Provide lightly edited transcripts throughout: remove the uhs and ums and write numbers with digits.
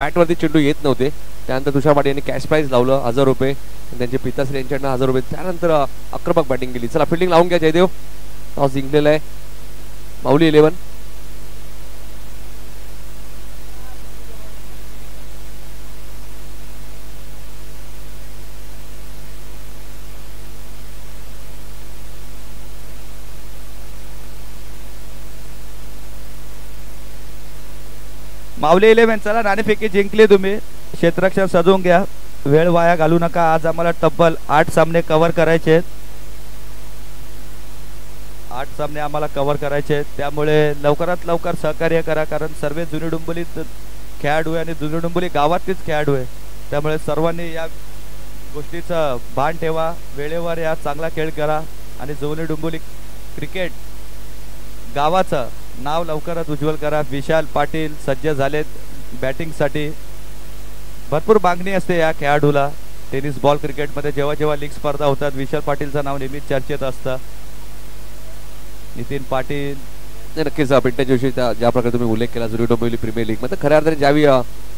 बॅटवरती चेंडू येत नव्हते. त्यानंतर तुषार पाटील यांनी कॅश प्राईज लावलं 1000 रुपये. त्यांचे पिताश्री यांच्याकडनं 1000 रुपये. त्यानंतर आक्रमक बॅटिंग केली. चला फिल्डिंग लावून घ्या जयदेव. टॉस जिंकलेला आहे माऊली 11. माऊली 11 चला नाणेफेकी जिंकली तुम्ही. क्षेत्ररक्षण सजवून घ्या, वेळ वाया घालू नका. आज आम्हाला तब्बल 8 सामने कव्हर करायचे आहेत. 8 सामने आम्हाला कव्हर करायचे आहेत. त्यामुळे लवकरात लवकर सहकार्य करा, कारण सर्व जुनी डुंबुलीत खेळाडू आहे आणि जुनी डुंबुली गावातलीच खेळाडू आहे. त्यामुळे सर्वांनी या गोष्टीचं भान ठेवा. वेळेवर या चांगला खेळ करा आणि जुनी डुंबुली क्रिकेट गावाचं नाव लवकरच उज्ज्वल करा. विशाल पाटील सज्ज झालेत बॅटिंगसाठी. भरपूर मागणी असते या खेळाडूला. टेनिस बॉल क्रिकेटमध्ये जेव्हा जेव्हा लीग स्पर्धा होतात विशाल पाटीलचं नाव नेहमीच चर्चेत असतं. नितीन पाटील नक्कीच पिंट्या जोशी ज्या प्रकारे तुम्ही उल्लेख केला जुनी डोंबिवली प्रीमियर लीग मध्ये खऱ्या अर्थाने ज्यावेळी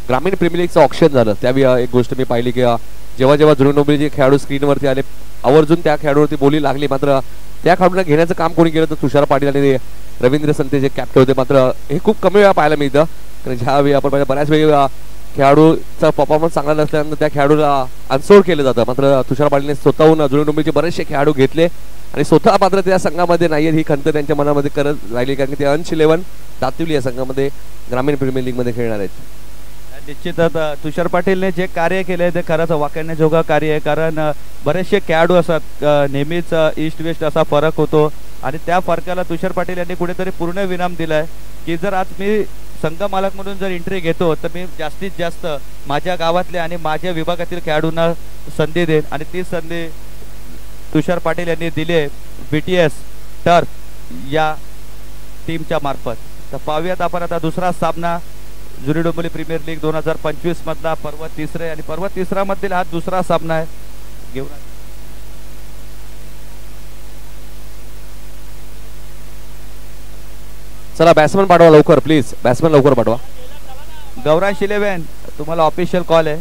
ग्रामीण प्रीमियर लीगचं ऑप्शन झालं त्यावेळी एक गोष्ट मी पाहिली की जेव्हा जेव्हा जुनी डोंबिवलीचे खेळाडू स्क्रीनवरती आले आवर्जून त्या खेळाडूवरती बोली लागली. मात्र त्या खेळाडूंना घेण्याचं काम कोणी केलं तर तुषार पाटील आणि रवींद्र संते जे कॅप्टन होते. मात्र हे खूप कमी वेळा पाहायला मिळतं, कारण ज्यावेळी आपण बऱ्याच वेळी खेळाडूचा परफॉर्मन्स चांगला नसल्यानंतर त्या खेळाडूला अनसोड केलं जातं. मात्र तुषार पाटीलने स्वतःहून जुनी डोंबिवलीचे बरेचसे खेळाडू घेतले आणि स्वतः मात्र त्या संघामध्ये नाहीये ही खंत त्यांच्या मनामध्ये करत राहिली, कारण की ते अंश 11 दातिवली या संघामध्ये ग्रामीण प्रीमियर लीग मध्ये खेळणार आहेत. निश्चितच तुषार पाटीलने जे कार्य केले ते खरंच वाखाणण्याजोगं कार्य आहे. कारण बरेचसे खेळाडू असतात, नेहमीच ईस्ट वेस्ट असा फरक होतो आणि त्या फरकाला तुषार पाटील यांनी कुठेतरी पूर्ण विराम दिलाय की जर आज मी संघ मालक म्हणून जर एंट्री घेतो तर मी जास्तीत जास्त माझ्या गावातले आणि माझ्या विभागातील खेळाडूंना संधी देईन आणि ती संधी तुषार पाटील यांनी दिली आहे BTS टर्फ या टीमच्या मार्फत. तर पाहूयात आपण आता दुसरा सामना जुनी डोंबिवली प्रीमियर लीग 2025 मधला पर्व तिसरे आणि पर्व तिसरा मधील हा दुसरा सामना आहे. घेऊन चला बॅट्समन पाठवा लवकर, प्लीज बॅट्समन लवकर पाठवा. गौरांश 11 तुम्हाला ऑफिशियल कॉल आहे,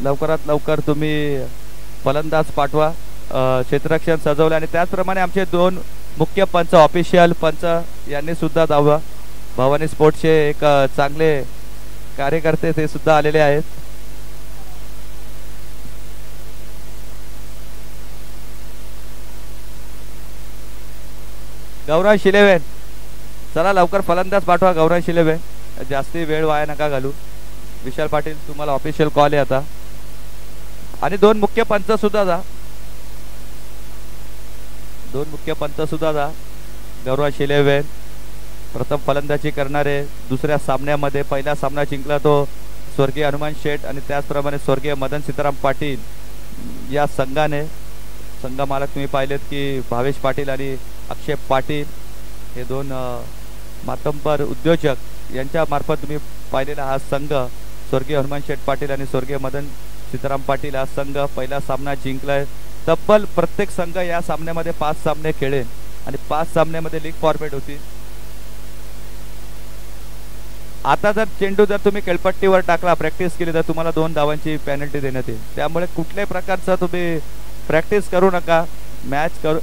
लवकरात लवकर तुम्ही फलंदाज पाठवा. क्षेत्ररक्षण सजवलं आणि त्याचप्रमाणे आमचे 2 मुख्य पंच ऑफिशियल पंच यांनी सुद्धा धावा. भवानी स्पोर्ट्सचे एक चांगले कार्यकर्ते ते सुद्धा आलेले आहेत. गौरांश 11 चला लवकर फलंदाज पाठवा. गौरांश 11 जास्ती वेळ वाया नका घालू. विशाल पाटील तुम्हाला ऑफिशियल कॉल आहे आता आणि 2 मुख्य पंच सुद्धा जा. 2 मुख्य पंच सुद्धा जा. गौरांश 11 प्रथम फलंदाजी करणारे. दुसऱ्या सामन्यामध्ये पहिला सामना जिंकला तो स्वर्गीय हनुमान शेठ आणि त्याचप्रमाणे स्वर्गीय मदन सीताराम पाटील या संघाने. संघ मालक तुम्ही पाहिलेत की भावेश पाटील आणि अक्षय पाटील हे 2 मातंबर उद्योजक यांच्या मार्फत तुम्ही पाहिलेला हा संघ स्वर्गीय हनुमान शेठ पाटील आणि स्वर्गीय मदन सीताराम पाटील हा संघ पहिला सामना जिंकलाय. तब्बल प्रत्येक संघ या सामन्यामध्ये 5 सामने खेळेल आणि 5 सामन्यामध्ये लीग फॉर्मॅट होती. आता जर चेंडू जर तुम्ही खेळपट्टीवर टाकला प्रॅक्टिस केली तर तुम्हाला 2 धावांची पेनल्टी देण्यात येईल. त्यामुळे कुठल्याही प्रकारचा तुम्ही प्रॅक्टिस करू नका. मॅच करू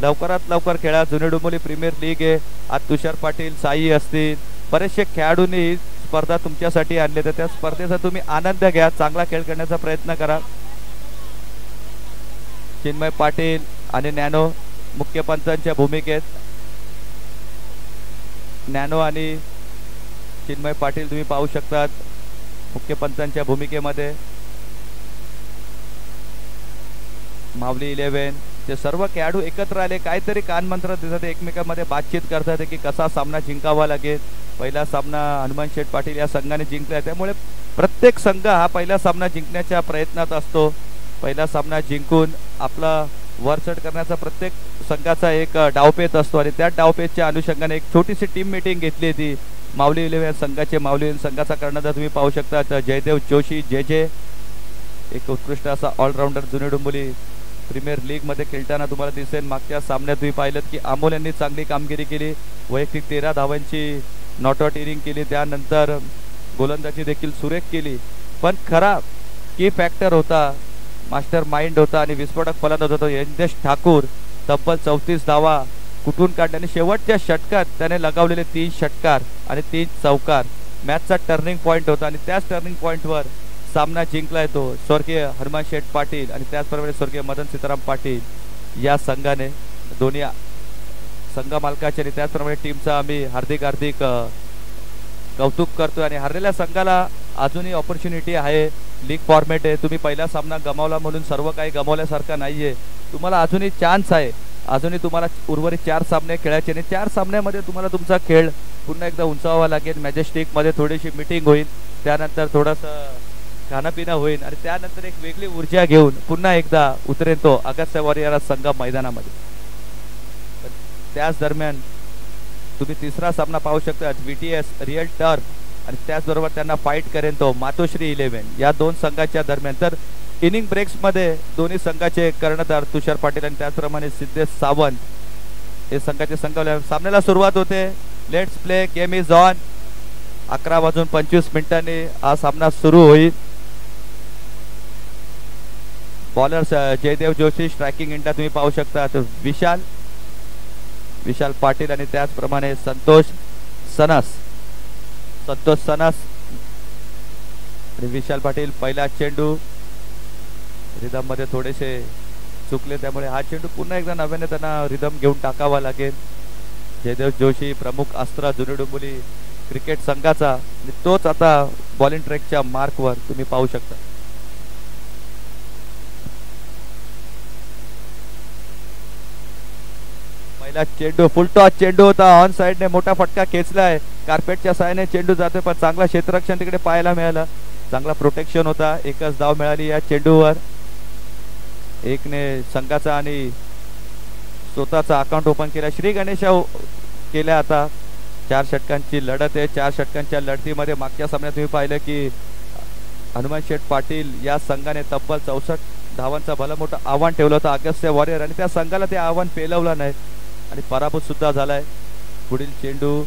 लवकरात लवकर खेळा. जुनी डोंबिवली प्रीमियर लीग आहे. आज तुषार पाटील साई असतील बरेचसे खेळाडूंनी ही स्पर्धा तुमच्यासाठी आणली, तर त्या स्पर्धेचा तुम्ही आनंद घ्या. चांगला खेळ करण्याचा प्रयत्न करा. चिन्मय पाटील आणि नॅनो मुख्य पंचांच्या भूमिकेत. नॅनो आणि चिन्मय पाटील तुम्ही पाहू शकतात मुख्य पंचांच्या भूमिकेमध्ये. माऊली 11 ते सर्व खेळाडू एकत्र आले, काहीतरी कानमंत्र देतात, एकमेकांमध्ये बातचीत करतात की कसा सामना जिंकावा लागेल. पहिला सामना हनुमान शेठ पाटील या संघाने जिंकला, त्यामुळे प्रत्येक संघ हा पहिला सामना जिंकण्याच्या प्रयत्नात असतो. पहिला सामना जिंकून आपला वरचढ करण्याचा प्रत्येक संघाचा एक डावपेच असतो आणि त्या डावपेचच्या अनुषंगाने एक छोटीशी टीम मीटिंग घेतली ती माऊली 11 संघाचे. माऊली 11 संघाचा कर्णधार तुम्ही पाहू शकता जयदेव जोशी जे एक उत्कृष्ट असा ऑलराऊंडर जुनी डोंबिवली प्रीमियर लीग मध्ये खेळताना तुम्हाला दिसेल. मागच्या सामन्यात तुम्ही पाहिलं की अमोल यांनी चांगली कामगिरी केली, वैयक्तिक 13 धावांची नॉट आउट इनिंग केली. त्यानंतर गोलंदाजी देखील सुरेख केली, पण खरा की फॅक्टर होता, मास्टर माइंड होता आणि विस्फोटक फलंदाज होता यज्ञेश ठाकूर. तब्बल 34 धावा कुठून काढल्याने शेवटच्या षटकात त्याने लगावलेले 3 षटकार आणि 3 चौकार मॅचचा टर्निंग पॉइंट होता आणि त्याच टर्निंग पॉइंटवर सामना जिंकला येतो स्वर्गीय हनुमान शेठ पाटील आणि त्याचप्रमाणे स्वर्गीय मदन सीताराम पाटील या संघाने. दोन्ही संघ मालकाचे आणि त्याचप्रमाणे टीमचा आम्ही हार्दिक कौतुक करतोय. आणि हरलेल्या संघाला अजूनही ऑपॉर्च्युनिटी आहे. लीग फॉर्मॅट आहे, तुम्ही पहिला सामना गमावला म्हणून सर्व काही गमावल्यासारखं नाहीये. तुम्हाला अजूनही चान्स आहे, अजूनही तुम्हाला उर्वरित 4 सामने खेळायचे आणि 4 सामन्यामध्ये तुम्हाला तुमचा खेळ पुन्हा एकदा उंचावावा लागेल. मॅजेस्टिकमध्ये थोडीशी मीटिंग होईल, त्यानंतर थोडंसं खाणंपिणं होईल आणि त्यानंतर एक वेगळी ऊर्जा घेऊन पुन्हा एकदा उतरेन तो अगस्त्य वॉरियर संघ मैदानामध्ये. त्याच दरम्यान तुम्ही तिसरा सामना पाहू शकता VTS रिअल टर्फ आणि त्याचबरोबर त्यांना फाईट करेन तो मातोश्री 11 या 2 संघाच्या दरम्यान. तर इनिंग ब्रेक्समध्ये दोन्ही संघाचे कर्णधार तुषार पाटील आणि त्याचप्रमाणे सिद्धेश सावंत हे संघाचे सामन्याला सुरुवात होते. Let's play, game is on. 11:25 हा सामना सुरू होईल. Bowlers Jaydev Joshi, striking India तुम्ही पाहू शकता विशाल पाटील आणि त्याचप्रमाणे संतोष सनस आणि विशाल पाटील. पहिला चेंडू रिदम मध्ये थोडेसे चुकले, त्यामुळे हा चेंडू पुन्हा एकदा नव्याने त्यांना रिदम घेऊन टाकावा लागेल. जयदेव जोशी प्रमुख अस्त्र जुनी डोंबिवली क्रिकेट संघाचा आणि तोच आता बॉलिंग ट्रॅकच्या मार्कवर तुम्ही पाहू शकता. पहिला चेंडू फुल टॉस चेंडू होता, ऑन साइडने मोठा फटका खेचलाय. कार्पेटच्या साहाय्याने चेंडू जातोय, पण चांगला क्षेत्ररक्षण तिकडे पाहायला मिळालं. चांगला प्रोटेक्शन होता. एकच धाव मिळाली या चेंडूवर. एकने संघाचा आणि स्वतःचा अकाउंट ओपन केला. श्री गणेशा केल्या. आता 4 षटकांची लढत आहे. 4 षटकांच्या लढतीमध्ये मागच्या सामन्यात तुम्ही पाहिलं की हनुमान शेठ पाटील या संघाने तब्बल 64 धावांचा भला मोठं आव्हान ठेवलं होतं अगस्त्य वॉरियर आणि त्या संघाला ते आव्हान पेलवलं नाही आणि पराभूत सुद्धा झालाय. पुढील चेंडू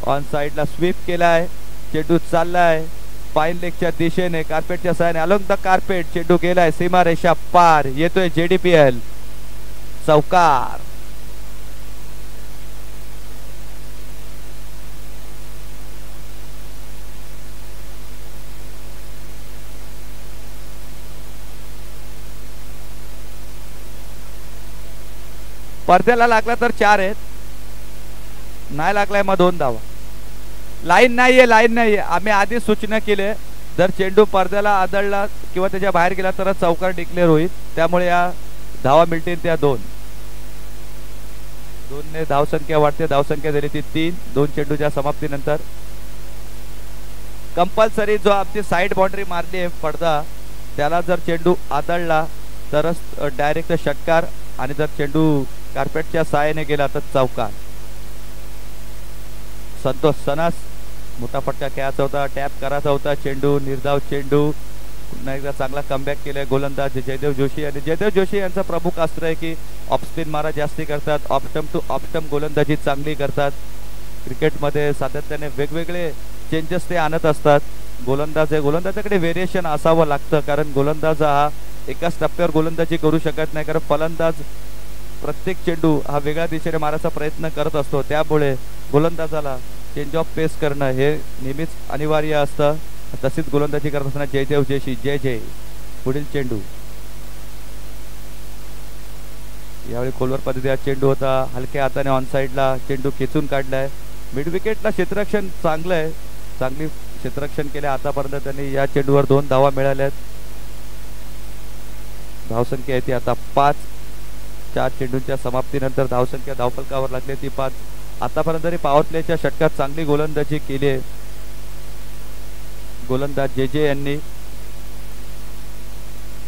ऑन साइडला स्वीप केलाय. चेंडू चाललाय पाईन लेगच्या दिशेने कार्पेटच्या साहाय्याने अलोंग द कार्पेट. चेंडू गेलाय सीमारेषा पार. येतोय JDPL चौकार. पडद्याला लागला तर 4 आहेत, नाही लागलाय मग 2 धावा. लाईन नाहीये. आम्ही आधी सूचना केली, जर चेंडू पडद्याला आदळला किंवा त्याच्या बाहेर गेला तर चौकार डिक्लेअर होईल. त्यामुळे या धावा मिळतील त्या 2 ने धावसंख्या वाढते. धावसंख्या झाली ती 3 2 चेंडूच्या समाप्तीनंतर. कंपल्सरी जो आमची साईड बाउंड्री मारली आहे पडदा, त्याला जर चेंडू आदळला तरच डायरेक्ट षटकार आणि जर चेंडू कार्पेटच्या साहाय्याने गेला तर चौकार. संतोष सनस मोठा फटका खेळायचा होता, टॅप करायचा होता चेंडू, निर्धाव चेंडू. पुन्हा एकदा चांगला कमबॅक केलाय गोलंदाज जयदेव जोशी. आणि जयदेव जोशी यांचा प्रमुख अस्त्र आहे की ऑफ स्पिन मारा जास्ती करतात, off stump two off stump गोलंदाजी चांगली करतात. क्रिकेटमध्ये सातत्याने वेगवेगळे चेंजेस ते आणत असतात. गोलंदाजाकडे व्हेरिएशन असावं लागतं, कारण गोलंदाज हा एकाच टप्प्यावर गोलंदाजी करू शकत नाही, कारण फलंदाज प्रत्येक चेंडू हा वेगळ्या दिशेने मारायचा प्रयत्न करत असतो. त्यामुळे गोलंदाजाला चेंज ऑफ पेस करणं हे नेहमीच अनिवार्य असतं. तशीच गोलंदाजी करत असताना जयदेव जोशी जय. पुढील चेंडू यावेळी खोलवर पद्धतीचा चेंडू होता. हलक्या हाताने ऑन साइडला चेंडू खेचून काढलाय. मिड विकेटला क्षेत्ररक्षण चांगलं आहे, चांगली क्षेत्ररक्षण केले आतापर्यंत त्यांनी. या चेंडूवर 2 धावा मिळाल्यात. धावसंख्या आहे ती आता 5. 4 चेंडूंच्या समाप्तीनंतर धावसंख्या धावफलकावर लागली ती 5. आतापर्यंत तरी पॉवर प्लेच्या षटकात चांगली गोलंदाजी केली आहे गोलंदाज JJ यांनी.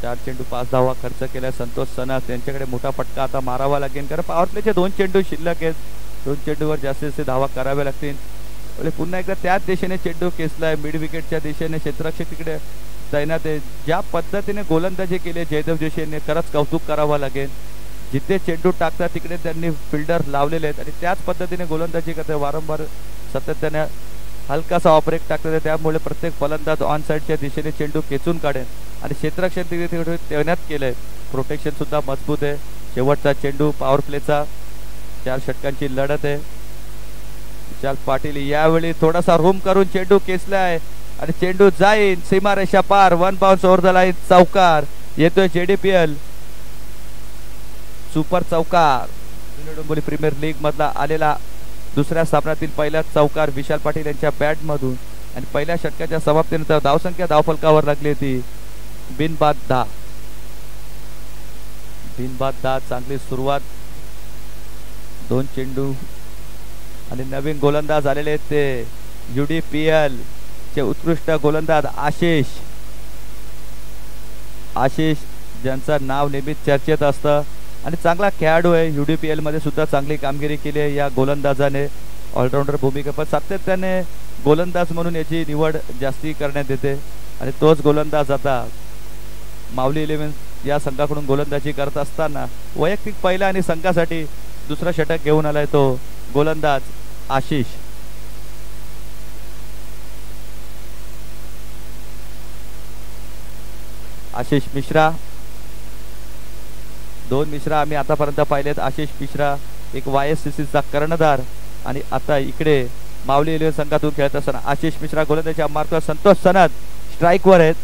4 चेंडू 5 धावा खर्च केल्या. संतोष सनास यांच्याकडे मोठा फटका आता मारावा लागेल, कारण पॉवर प्लेचे 2 चेंडू शिल्लक आहेत. 2 चेंडूवर जास्तीत धावा कराव्या लागतील. पुन्हा एकदा त्याच दिशेने चेंडू खेचलाय, मिड विकेटच्या दिशेने क्षेत्ररक्षक तिकडे तैनात आहे. ज्या पद्धतीने गोलंदाजी केली जयदेव जोशी यांनी खरंच कौतुक करावं लागेल. जिथे चेंडू टाकतात तिकडे त्यांनी फिल्डर लावलेले आहेत आणि त्याच पद्धतीने गोलंदाजी करते. वारंवार सातत्याने हलकासा ऑफ ब्रेक टाकतात, त्यामुळे प्रत्येक फलंदाज ऑन साईडच्या दिशेने चेंडू खेचून काढेल आणि क्षेत्ररक्षण तिथे तैनात केलंय. प्रोटेक्शन सुद्धा मजबूत आहे. शेवटचा चेंडू पॉवर प्लेचा, 4 षटकांची लढत आहे. विशाल पाटील यावेळी थोडासा रूम करून चेंडू खेचलाय आणि चेंडू जाईल सीमारेषा पार. 1 बाउन्स ओव्हर द लाईन. चौकार येतोय JDPL सुपर चौकार. डोंबिवली प्रीमियर लीग मधला आलेला दुसऱ्या सामन्यातील पहिला चौकार विशाल पाटील यांच्या बॅट मधून आणि पहिल्या षटकाच्या समाप्तीनंतर धावसंख्या धावफलकावर लागली होती बिनबाद 10. बिनबाद 10. चांगली सुरुवात. 2 चेंडू आणि नवीन गोलंदाज आलेले आहेत ते UDPL चे उत्कृष्ट गोलंदाज आशिष ज्यांचं नाव नेहमीच चर्चेत असतं आणि चांगला खेळाडू आहे. UDPL मध्ये सुद्धा चांगली कामगिरी केली आहे या गोलंदाजाने. ऑलराऊंडर भूमिका, पण सातत्याने गोलंदाज म्हणून याची निवड जास्ती करण्यात येते आणि तोच गोलंदाज आता माऊली 11 या संघाकडून गोलंदाजी करत असताना वैयक्तिक पहिला आणि संघासाठी दुसरा षटक घेऊन आलाय तो गोलंदाज आशिष. मिश्रा, 2 मिश्रा आम्ही आतापर्यंत पाहिलेत. आशिष मिश्रा एक YSCCचा कर्णधार आणि आता इकडे माऊली 11 संघातून खेळत असताना आशिष मिश्रा गोलंदाजी मारतो. संतोष सनद स्ट्राईकवर आहेत.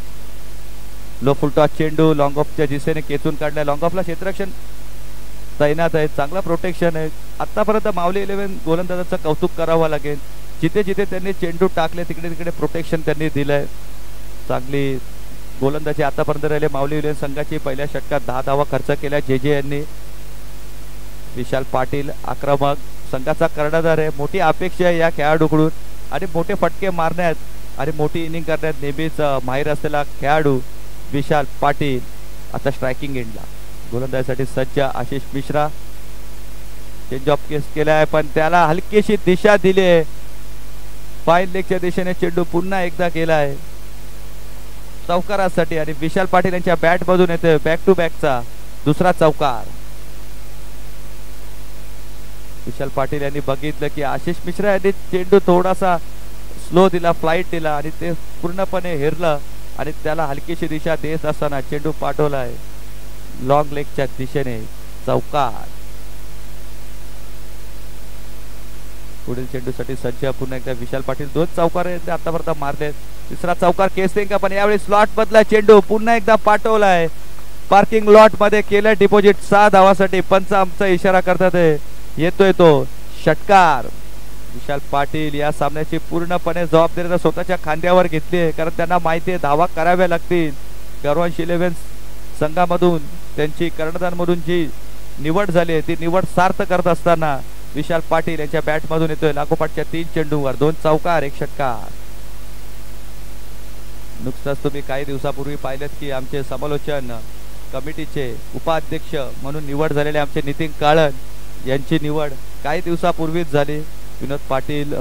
लो फुलटॉस चेंडू लॉंग ऑफच्या दिशेने खेचून काढलाय. लॉंग ऑफला क्षेत्ररक्षण तैनात आहे. चांगला प्रोटेक्शन आहे. आतापर्यंत माऊली 11 गोलंदाजाचं कौतुक करावं लागेल. जिथे जिथे त्यांनी चेंडू टाकले तिकडे तिकडे प्रोटेक्शन त्यांनी दिलंय. चांगली गोलंदाजी आतापर्यंत राहिले माऊली 11 संघाची. पहिल्या षटकात 10 धावा खर्च केल्या JJ यांनी. विशाल पाटील आक्रमक संघाचा कर्णधार आहे. मोठी अपेक्षा आहे या खेळाडूकडून आणि मोठे फटके मारण्यात आणि मोठी इनिंग करण्यात नेहमीच माहीर असलेला खेळाडू विशाल पाटील आता स्ट्रायकिंग एंडला. गोलंदाजीसाठी सज्ज आशिष मिश्रा. चेंज ऑफ केस केलाय पण त्याला हलकीशी दिशा दिली आहे. फाईन लेगच्या दिशेने चेंडू पुन्हा एकदा गेलाय चौकारासाठी आणि विशाल पाटील यांच्या बॅट मधून येते बॅक टू बॅकचा दुसरा चौकार. विशाल पाटील यांनी बघितलं की आशिष मिश्रा यांनी चेंडू थोडासा स्लो दिला, फ्लाईट दिला आणि ते पूर्णपणे हेरलं आणि त्याला हलकीशी दिशा देत असताना चेंडू पाठवलाय लॉंग लेगच्या दिशेने. चौकार. पुढील चेंडूसाठी सज्ज पुन्हा एकदा विशाल पाटील. 2 चौकार आतापर्यंत मारले. तिसरा चौकार केसिंग का पण यावेळी स्लॉट बदला चेंडू पुन्हा एकदा पाठवलाय पार्किंग लॉट मध्ये केलं डिपॉझिट 6 धावासाठी. पंच आमचा इशारा करतात येतोय तो षटकार. विशाल पाटील या सामन्याची पूर्णपणे जबाबदारी स्वतःच्या खांद्यावर घेतली आहे कारण त्यांना माहिती आहे धावा कराव्या लागतील. गरवांश 11 संघामधून त्यांची कर्णधारमधून जी निवड झाली ती निवड सार्थ करत असताना विशाल पाटील यांच्या बॅट मधून येतोय लागोपाठच्या 3 चेंडूवर 2 चौकार 1 षटकार. नुकताच तुम्ही काही दिवसापूर्वी पाहिलेत की आमचे समालोचन कमिटीचे उपाध्यक्ष म्हणून निवड झालेले आमचे नितीन काळन यांची निवड काही दिवसापूर्वीच झाली. विनोद पाटील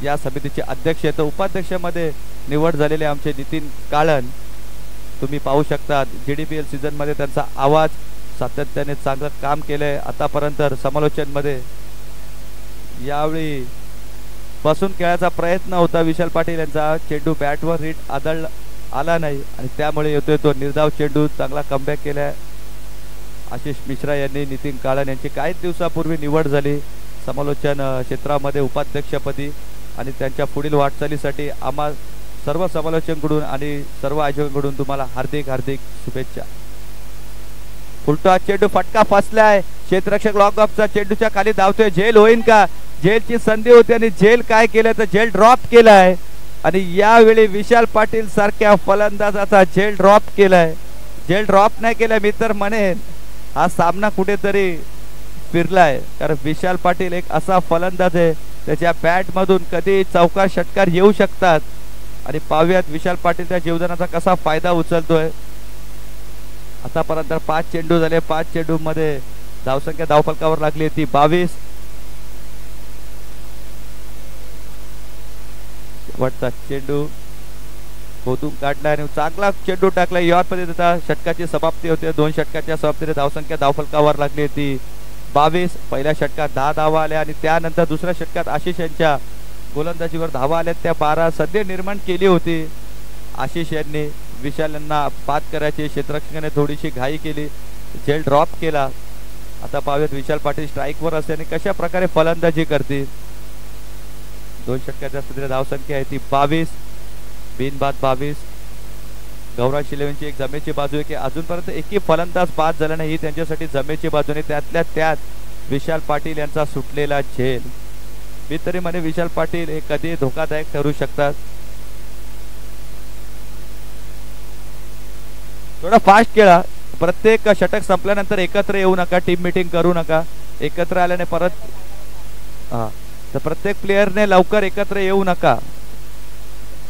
या समितीचे अध्यक्ष आहेत. उपाध्यक्षामध्ये निवड झालेले आमचे नितीन काळन तुम्ही पाहू शकता. JDPL सीझन मध्ये त्यांचा आवाज सातत्याने चांगलं काम केलंय आतापर्यंत समालोचन मध्ये. यावेळी पासून खेळायचा प्रयत्न होता विशाल पाटील यांचा. चेंडू बॅटवर हिट आला नाही आणि त्यामुळे येतोय तो निर्धाव चेंडू. चांगला कमबॅक केलाय आशिष मिश्रा यांनी. नितीन काळन यांची काही दिवसापूर्वी निवड झाली समालोचन क्षेत्रामध्ये उपाध्यक्षपदी आणि त्यांच्या पुढील वाटचालीसाठी आम्हा सर्व समालोचकांकडून आणि सर्व आयोजकांकडून तुम्हाला हार्दिक हार्दिक शुभेच्छा. फुलटॉस चेंडू फटका फसलाय. क्षेत्ररक्षक लॉंग ऑफचा चेंडूच्या खाली धावतोय. झेल होईन का? झेलची संधी होती आणि झेल काय केलं तर झेल ड्रॉप केलाय आणि यावेळी विशाल पाटील सारख्या फलंदाजाचा झेल ड्रॉप केलाय. झेल ड्रॉप नाही केलाय मी तर म्हणेन हा सामना कुठेतरी फिरलाय कारण विशाल पाटील एक असा फलंदाज आहे त्याच्या बॅट मधून कधी चौकार षटकार येऊ शकतात आणि पाहूयात विशाल पाटील त्या जीवदानाचा कसा फायदा उचलतोय. आतापर्यंत 5 चेंडू झाले. 5 चेंडू मध्ये धावसंख्या धावफलकावर लागली ती 22. शेवटचा चेंडू खोदून काढला आणि चांगला चेंडू टाकला. यामध्ये त्याचा षटकाची समाप्ती होते. 2 षटकाच्या समाप्तीने धावसंख्या धावफलकावर लागली ती 22. पहिल्या षटकात 10 धावा आल्या आणि त्यानंतर दुसऱ्या षटकात आशिष यांच्या गोलंदाजीवर धावा आल्यात त्या 12. संधी निर्माण केली होती आशिष यांनी. विशाल यांना बाद करायची, क्षेत्ररक्षकाने थोडीशी घाई केली, झेल ड्रॉप केला. आता पाहूयात विशाल पाटील स्ट्राईकवर असल्याने कशा प्रकारे फलंदाजी करतील. 2 षटकाच्या सध्या धावसंख्या आहे ती 22, बिनबाद 22. गौरांश इलेव्हनची एक जमेची बाजू आहे की अजूनपर्यंत एकही फलंदाज बाद झाला नाही, ही त्यांच्यासाठी जमेची बाजू नाही. त्यातल्या त्यात विशाल पाटील यांचा सुटलेला झेल. मी तरी म्हणे विशाल पाटील हे कधी धोकादायक ठरू शकतात. थोडा फास्ट खेळा. प्रत्येक षटक संपल्यानंतर एकत्र येऊ नका, टीम मीटिंग करू नका. एकत्र आल्याने परत तर प्रत्येक प्लेयरने लवकर एकत्र येऊ नका.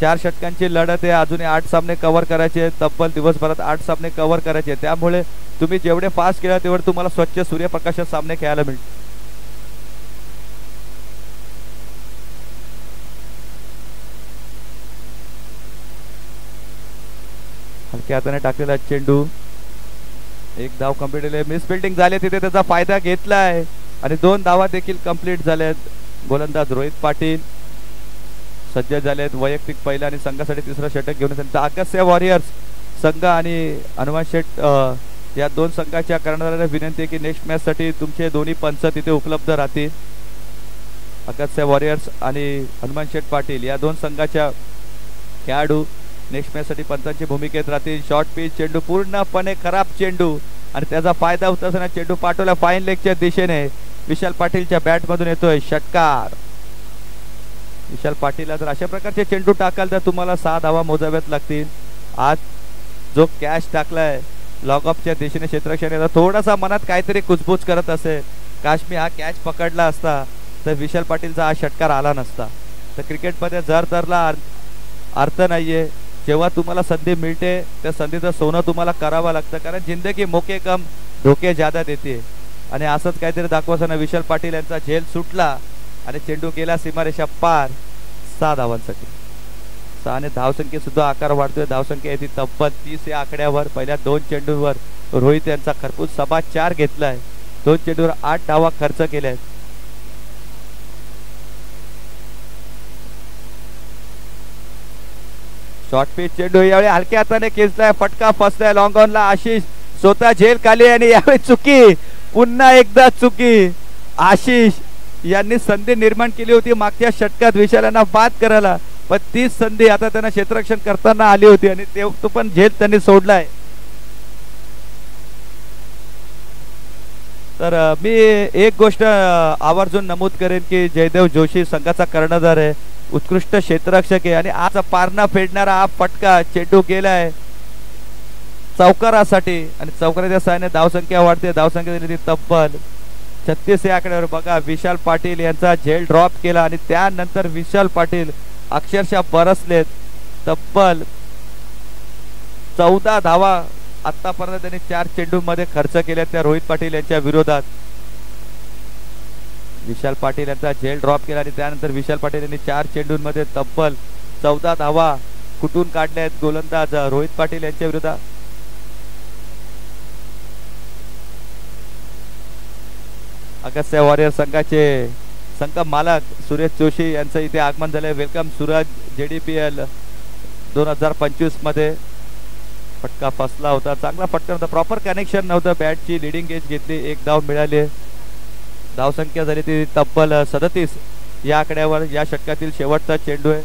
4 षटकांची लढत आहे, अजूनही 8 सामने कव्हर करायचे. तब्बल दिवसभरात 8 सामने कव्हर करायचे. त्यामुळे तुम्ही जेवढे फास्ट खेळा तेवढे तुम्हाला स्वच्छ सूर्यप्रकाशात सामने खेळायला मिळतील. हलक्या हाताने टाकलेला चेंडू, एक धाव कंप्लीट आहे. मिस फिल्डिंग झाली तिथे, त्याचा फायदा घेतलाय आणि 2 धावा देखील कंप्लीट झाल्यात. गोलंदाज रोहित पाटील सज्ज झालेत वैयक्तिक पहिला आणि संघासाठी 3रं षटक घेऊन. त्यांचा अगस्त्य वॉरियर्स संघ आणि हनुमान शेठ या 2 संघाच्या कर्णधारांना विनंती आहे की नेक्स्ट मॅच साठी तुमचे दोन्ही पंच तिथे उपलब्ध राहतील. अगस्त्य वॉरियर्स आणि हनुमान शेठ पाटील या 2 संघाच्या खेळाडू नेक्स्ट मॅच साठी पंचांची भूमिकेत राहतील. शॉर्ट पिच चेंडू, पूर्णपणे खराब चेंडू आणि त्याचा फायदा होत असताना चेंडू पाठवला फाईन लेगच्या दिशेने. विशाल पाटीलच्या बॅट मधून येतोय षटकार. विशाल पाटीलला जर अशा प्रकारचे चेंडू टाकाल तर तुम्हाला 6 धावा मोजाव्यात लागतील. आज जो कॅच टाकलाय लॉग ऑफच्या दिशेने क्षेत्ररक्षकाने थोडासा मनात काहीतरी कुजबूज करत असेल. काश मी हा कॅच पकडला असता तर विशाल पाटीलचा हा षटकार आला नसता. तर क्रिकेटमध्ये जर तरला अर्थ नाहीये. जेव्हा तुम्हाला संधी मिळते त्या संधीचं सोनं तुम्हाला करावं लागतं, कारण जिंदगी मोके कम धोके ज्यादा देते. आणि असंच काहीतरी दाखवताना विशाल पाटील यांचा झेल सुटला आणि चेंडू गेला सीमारेषा पार. 6 धावांसाठी 6 ने धावसंख्येत सुद्धा आकार वाढतोय. धावसंख्या येते तब्बल 30 या आकड्यावर. पहिल्या 2 चेंडूंवर रोहित यांचा खरपूस 4 घेतलाय. 2 चेंडूवर 8 धावा खर्च केल्यात. शॉर्ट पिच चेंडू यावेळी हलक्या हाताने खेचलाय, फटका फसलाय लॉंग ऑनला. आशिष स्वतः झेल खाली आणि यावेळी चुकी, पुन्हा एकदा चुकी. आशिष यांनी संधी निर्माण केली होती मागच्या षटकात विशालांना बाद करायला, पण तीच संधी आता त्यांना क्षेत्ररक्षण करताना आली होती आणि तो पण झेल त्यांनी सोडलाय. तर मी एक गोष्ट आवर्जून नमूद करेन की जयदेव जोशी संघाचा कर्णधार आहे, उत्कृष्ट क्षेत्ररक्षक आहे आणि आज पारणा फेडणारा हा फटका चेंडू गेलाय चौकारासाठी आणि चौकाराच्या सहाय्याने धावसंख्या वाढते. धावसंख्या दिली ती तब्बल 36 या आकड्यावर. बघा विशाल पाटील यांचा झेल ड्रॉप केला आणि त्यानंतर विशाल पाटील अक्षरशः बरसलेत. तब्बल 14 धावा आतापर्यंत त्यांनी 4 चेंडूंमध्ये खर्च केल्या त्या रोहित पाटील यांच्या विरोधात. विशाल पाटील यांचा झेल ड्रॉप केला आणि त्यानंतर विशाल पाटील यांनी 4 चेंडूंमध्ये तब्बल 14 धावा कुठून काढल्या आहेत गोलंदाज रोहित पाटील यांच्या विरोधात. अगस्त्य वॉरियर संघाचे संघ मालक सुरेश जोशी यांचं इथे आगमन झालंय. वेलकम सूरज. JDPL 2025 मध्ये फटका फसला होता, चांगला फटका होता, प्रॉपर कनेक्शन नव्हतं. बॅटची लिडिंग एज घेतली, 1 धाव मिळाली. धावसंख्या झाली ती तब्बल 37 या आकड्यावर. या षटकातील शेवटचा चेंडू आहे.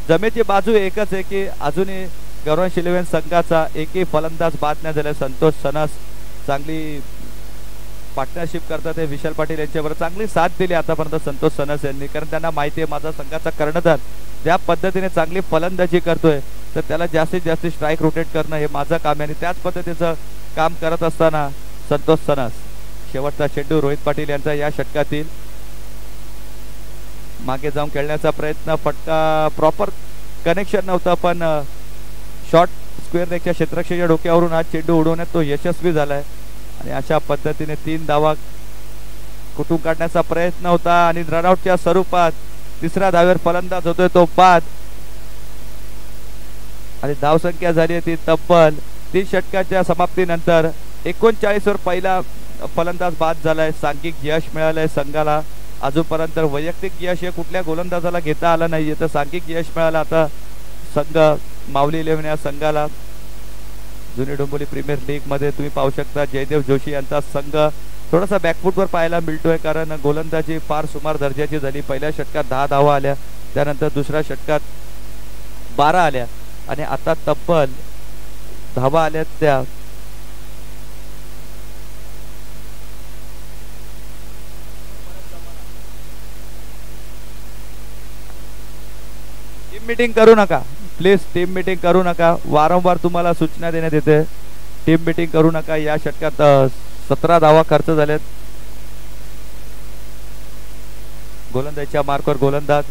जमेची बाजू एकच आहे की अजूनही गौरांश इलेव्हन संघाचा एकही फलंदाज बाद नाही झाला. संतोष सनस चांगली पार्टनरशिप करतात हे विशाल पाटील यांच्यावर. चांगली साथ दिली आतापर्यंत संतोष सनस यांनी, कारण त्यांना माहिती आहे माझा संघाचा कर्णधार ज्या पद्धतीने चांगली फलंदाजी करतोय तर त्याला जास्तीत जास्त स्ट्राईक रोटेट करणं हे माझं काम आहे आणि त्याच पद्धतीचं काम करत असताना संतोष सनस. शेवटचा चेंडू रोहित पाटील यांचा या षटकातील. मागे जाऊन खेळण्याचा प्रयत्न, फटका प्रॉपर कनेक्शन नव्हतं पण शॉर्ट स्क्वेअर लेगच्या क्षेत्ररक्षकाच्या डोक्यावरून हा चेंडू उडवण्यात तो यशस्वी झालाय आणि अशा पद्धतीने 3 धावा कुठून काढण्याचा प्रयत्न होता आणि रनआउटच्या स्वरूपात 3ऱ्या धावेवर फलंदाज होतोय तो बाद आणि धावसंख्या झाली आहे ती तब्बल 3 षटकाच्या समाप्तीनंतर 39 वर पहिला फलंदाज बाद झालाय. सांघिक यश मिळालंय संघाला अजूनपर्यंत वैयक्तिक यश हे कुठल्या गोलंदाजाला घेता आलं नाहीये, तर सांघिक यश मिळालं आता संघ माऊली 11 या संघाला. जुनी डोंबिवली प्रीमियर लीग मध्ये तुम्ही पाहू शकता जयदेव जोशी यांचा संघ थोडासा बॅकफुटवर पाहायला मिळतोय, कारण गोलंदाजी फार सुमार दर्जाची झाली. पहिल्या षटकात 10 धावा आल्या, त्यानंतर दुसऱ्या षटकात 12 आल्या आणि आता तब्बल धावा आल्या त्या टीम मीटिंग करू नका प्लीज, टीम मीटिंग करू नका. वारंवार तुम्हाला सूचना देण्यात येते, टीम मीटिंग करू नका. या षटकात 17 धावा खर्च झाल्यात. गोलंदाजीच्या मार्कवर गोलंदाज.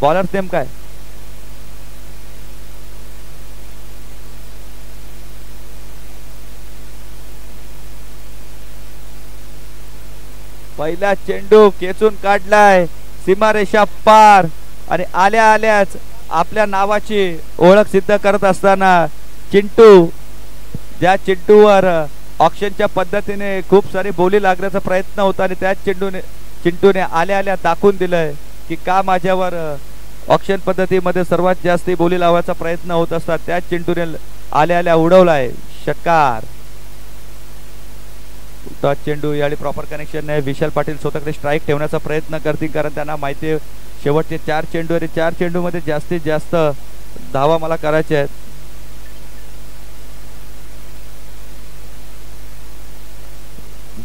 बॉलर नेम काय? पहिला चेंडू खेचून काढलाय, सीमारेषा पार आणि आल्या आल्याच आपल्या नावाची ओळख सिद्ध करत असताना चिंटू, ज्या चिंटूवर ऑक्शनच्या पद्धतीने खूप सारी बोली लागण्याचा प्रयत्न होता आणि त्याच चिंटूने आल्या आल्या दाखवून दिलंय की का माझ्यावर ऑक्शन पद्धतीमध्ये सर्वात जास्त बोली लावायचा प्रयत्न होत असतात. त्याच चिंटूने आल्या आल्या उडवलाय षटकार. टॉस चेंडू यावेळी प्रॉपर कनेक्शन नाही. विशाल पाटील स्वतःकडे स्ट्राईक ठेवण्याचा प्रयत्न करतील, कारण त्यांना माहिती आहे शेवटचे 4 चेंडू आणि 4 चेंडू मध्ये जास्तीत जास्त धावा मला करायच्या आहेत.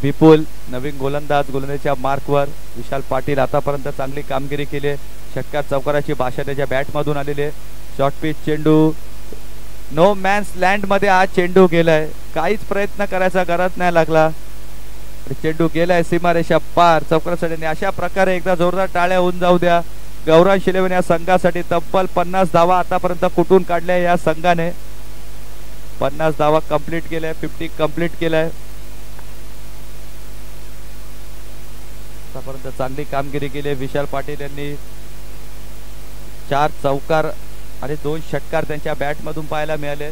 विपुल नवीन गोलंदाजीच्या मार्कवर. विशाल पाटील आतापर्यंत चांगली कामगिरी केली. षटकार चौकाराची भाषा त्याच्या बॅट मधून आलेली आहे. शॉर्ट पिच चेंडू नो मॅन्स लँड मध्ये आज चेंडू गेलाय, काहीच प्रयत्न करायचा गरज नाही लागला. चेंडू गेलाय सीमारेषा पार चौकारासाठी. अशा प्रकारे एकदा जोरदार टाळ्या होऊन जाऊ द्या गौरांश 11 या संघासाठी. तब्बल 50 धावा आतापर्यंत कुठून काढल्या या संघाने. 50 धावा कंप्लीट केल्या, 50 कंप्लीट केलाय. आतापर्यंत चांगली कामगिरी केली विशाल पाटील यांनी. 4 चौकार आणि 2 षटकार त्यांच्या बॅट मधून पाहायला मिळाले.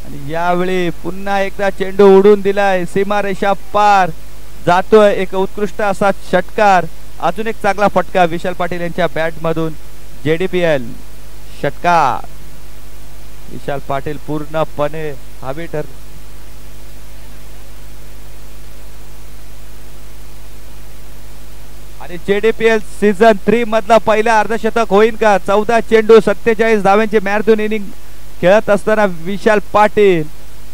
आणि यावेळी पुन्हा एकदा चेंडू उडून दिलाय, सीमारेषा पार जातोय. एक उत्कृष्ट असा षटकार, अजून एक चांगला फटका विशाल पाटील यांच्या बॅट मधून. JDPL षटकार. विशाल पाटील पूर्णपणे हवी ठर. आणि JDPL सीझन 3 मधला पहिला अर्धशतक होईल का? 14 चेंडू 47 धावांची मॅरेथॉन इनिंग खेळत असताना विशाल पाटील.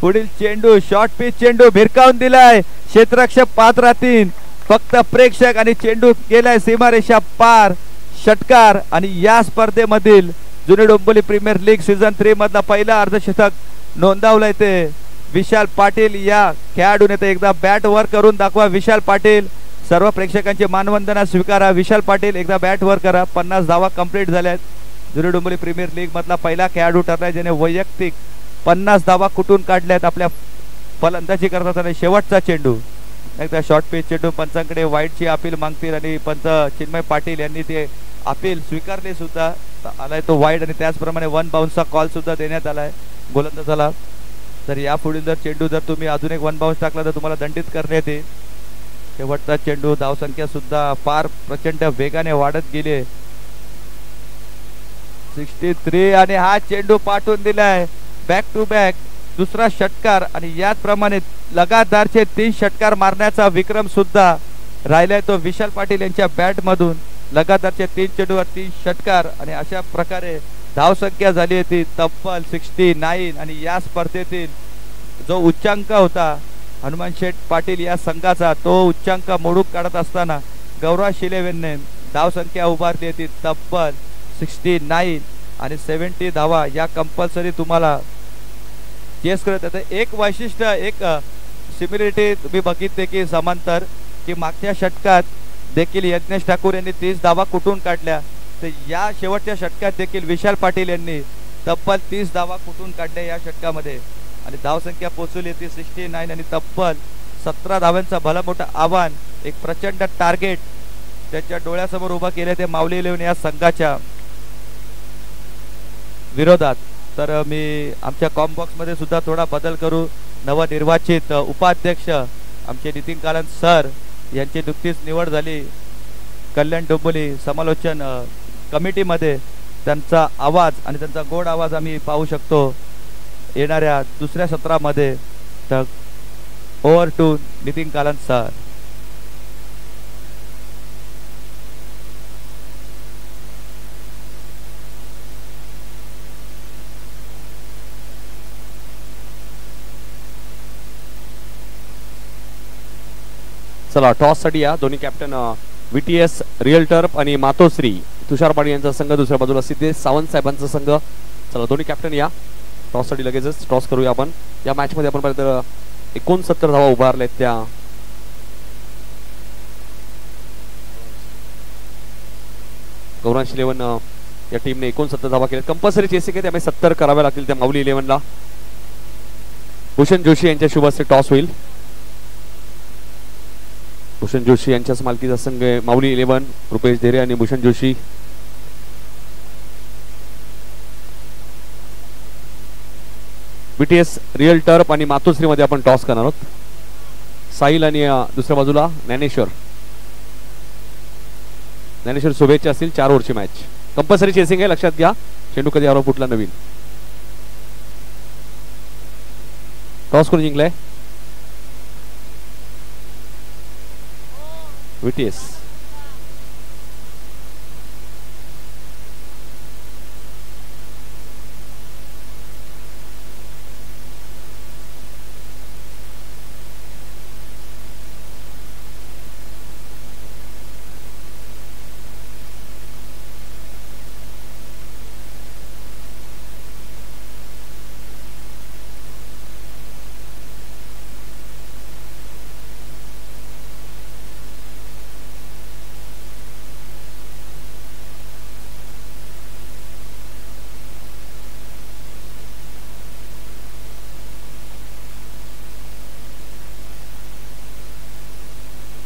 पुढील चेंडू शॉर्ट पिच चेंडू भिरकावून दिलाय, क्षेत्ररक्षक पाहत राहतील फक्त प्रेक्षक आणि चेंडू गेलाय सीमारेषा पार. षटकार. आणि या स्पर्धेमधील जुनी डोंबिवली प्रीमियर लीग सीझन 3 मधला पहिला अर्धशतक नोंदवलंय ते विशाल पाटील या खेळाडूने. ते एकदा बॅट वर करून दाखवा विशाल पाटील. सर्व प्रेक्षकांची मानवंदना स्वीकारा. विशाल पाटील एकदा बॅट वर करा. 50 धावा कंप्लीट झाल्यात. जुनी डोंबिवली प्रीमियर लीग मधला पहिला खेळाडू ठरलाय ज्याने वैयक्तिक 50 धावा कुठून काढल्यात आपल्या फलंदाजी करताना. शेवटचा चेंडू एकदा शॉर्ट पिच चेंडू. पंचांकडे वाईटची अपील मागतील आणि पंच चिन्मय पाटील यांनी ते अपील स्वीकारले सुद्धा. आलाय तो वाईट आणि त्याचप्रमाणे 1 बाउन्सचा कॉल सुद्धा देण्यात आलाय गोलंदाजाला. तर यापुढील जर चेंडू जर तुम्ही अजून एक 1 बाउन्स टाकला तर तुम्हाला दंडित करण्यात येईल. शेवटचा चेंडू. धावसंख्या सुद्धा फार प्रचंड वेगाने वाढत गेली. 63 आणि हा चेंडू पाठवून दिलाय बॅक टू बॅक दुसरा षटकार. आणि याचप्रमाणे लगातारचे 3 षटकार मारण्याचा विक्रम सुद्धा राहिलाय तो विशाल पाटील यांच्या बॅट मधून. लगातारचे 3 चेंडूवर 3 षटकार आणि अशा प्रकारे धावसंख्या झाली होती तब्बल 69. आणि या स्पर्धेतील जो उच्चांक होता हनुमान शेठ पाटील या संघाचा, तो उच्चांक मोडून काढत असताना गौरांश 11ने धावसंख्या उभारली होती तब्बल 69. आणि 70 धावा या कंपल्सरी तुम्हाला चेस करत येते. एक वैशिष्ट्य, एक सिमिलरिटी तुम्ही बघितले की समांतर की मागच्या षटकात देखील यज्ञेश ठाकूर यांनी 30 धावा कुठून काढल्या, तर या शेवटच्या षटकात देखील विशाल पाटील यांनी तब्बल 30 धावा कुठून काढल्या या षटकामध्ये. आणि धावसंख्या पोहोचली होती 69. आणि तब्बल 17 धावांचा भला मोठा आव्हान, एक प्रचंड टार्गेट त्याच्या डोळ्यासमोर उभा केले ते माऊली 11 या संघाच्या विरोधात. तर मी आमच्या कॉम्बॉक्स मध्ये सुद्धा थोडा बदल करू. नवनिर्वाचित उपाध्यक्ष आमचे नितीन कालन सर यांची नुकतीच निवड झाली कल्याण डोंबिवली समालोचन कमिटीमध्ये. त्यांचा आवाज आणि त्यांचा गोड आवाज आम्ही पाहू शकतो येणाऱ्या दुसऱ्या सत्रामध्ये. तर ओव्हर टू नितीन कालंत सर. चला टॉस साठी या दोन्ही कॅप्टन VTS रिअल टर्फ आणि मातोश्री तुषार पाटील यांचा संघ, दुसऱ्या बाजूला सिद्धेश सावंत साहेबांचा संघ. चला दोन्ही कॅप्टन या टॉस साठी लगेचच टॉस करूया आपण. या मॅच मध्ये आपण पाहिलं 69 धावा उभारल्यात त्या गौरांश 11 या टीमने 69 धावा केल्या. कंपल्सरी चेसिंग आहे त्यामुळे 70 कराव्या लागतील त्या माऊली 11 ला. भूषण जोशी यांच्या शुभ हस्ते टॉस होईल. भूषण जोशी यांच्याच मालकीचा संघ आहे माऊली 11. रुपेश धेरे आणि Bhushan Joshi. BTS real turf आणि मातोश्री मध्ये आपण टॉस करणार आहोत. साहिल आणि दुसऱ्या बाजूला ज्ञानेश्वर. ज्ञानेश्वर शुभेच्छा असतील. 4 ओव्हरची मॅच. कंपल्सरी चेसिंग आहे लक्षात घ्या. चेंडू कधी आरो फुटला नवीन. टॉस कोण जिंकलाय? VTS.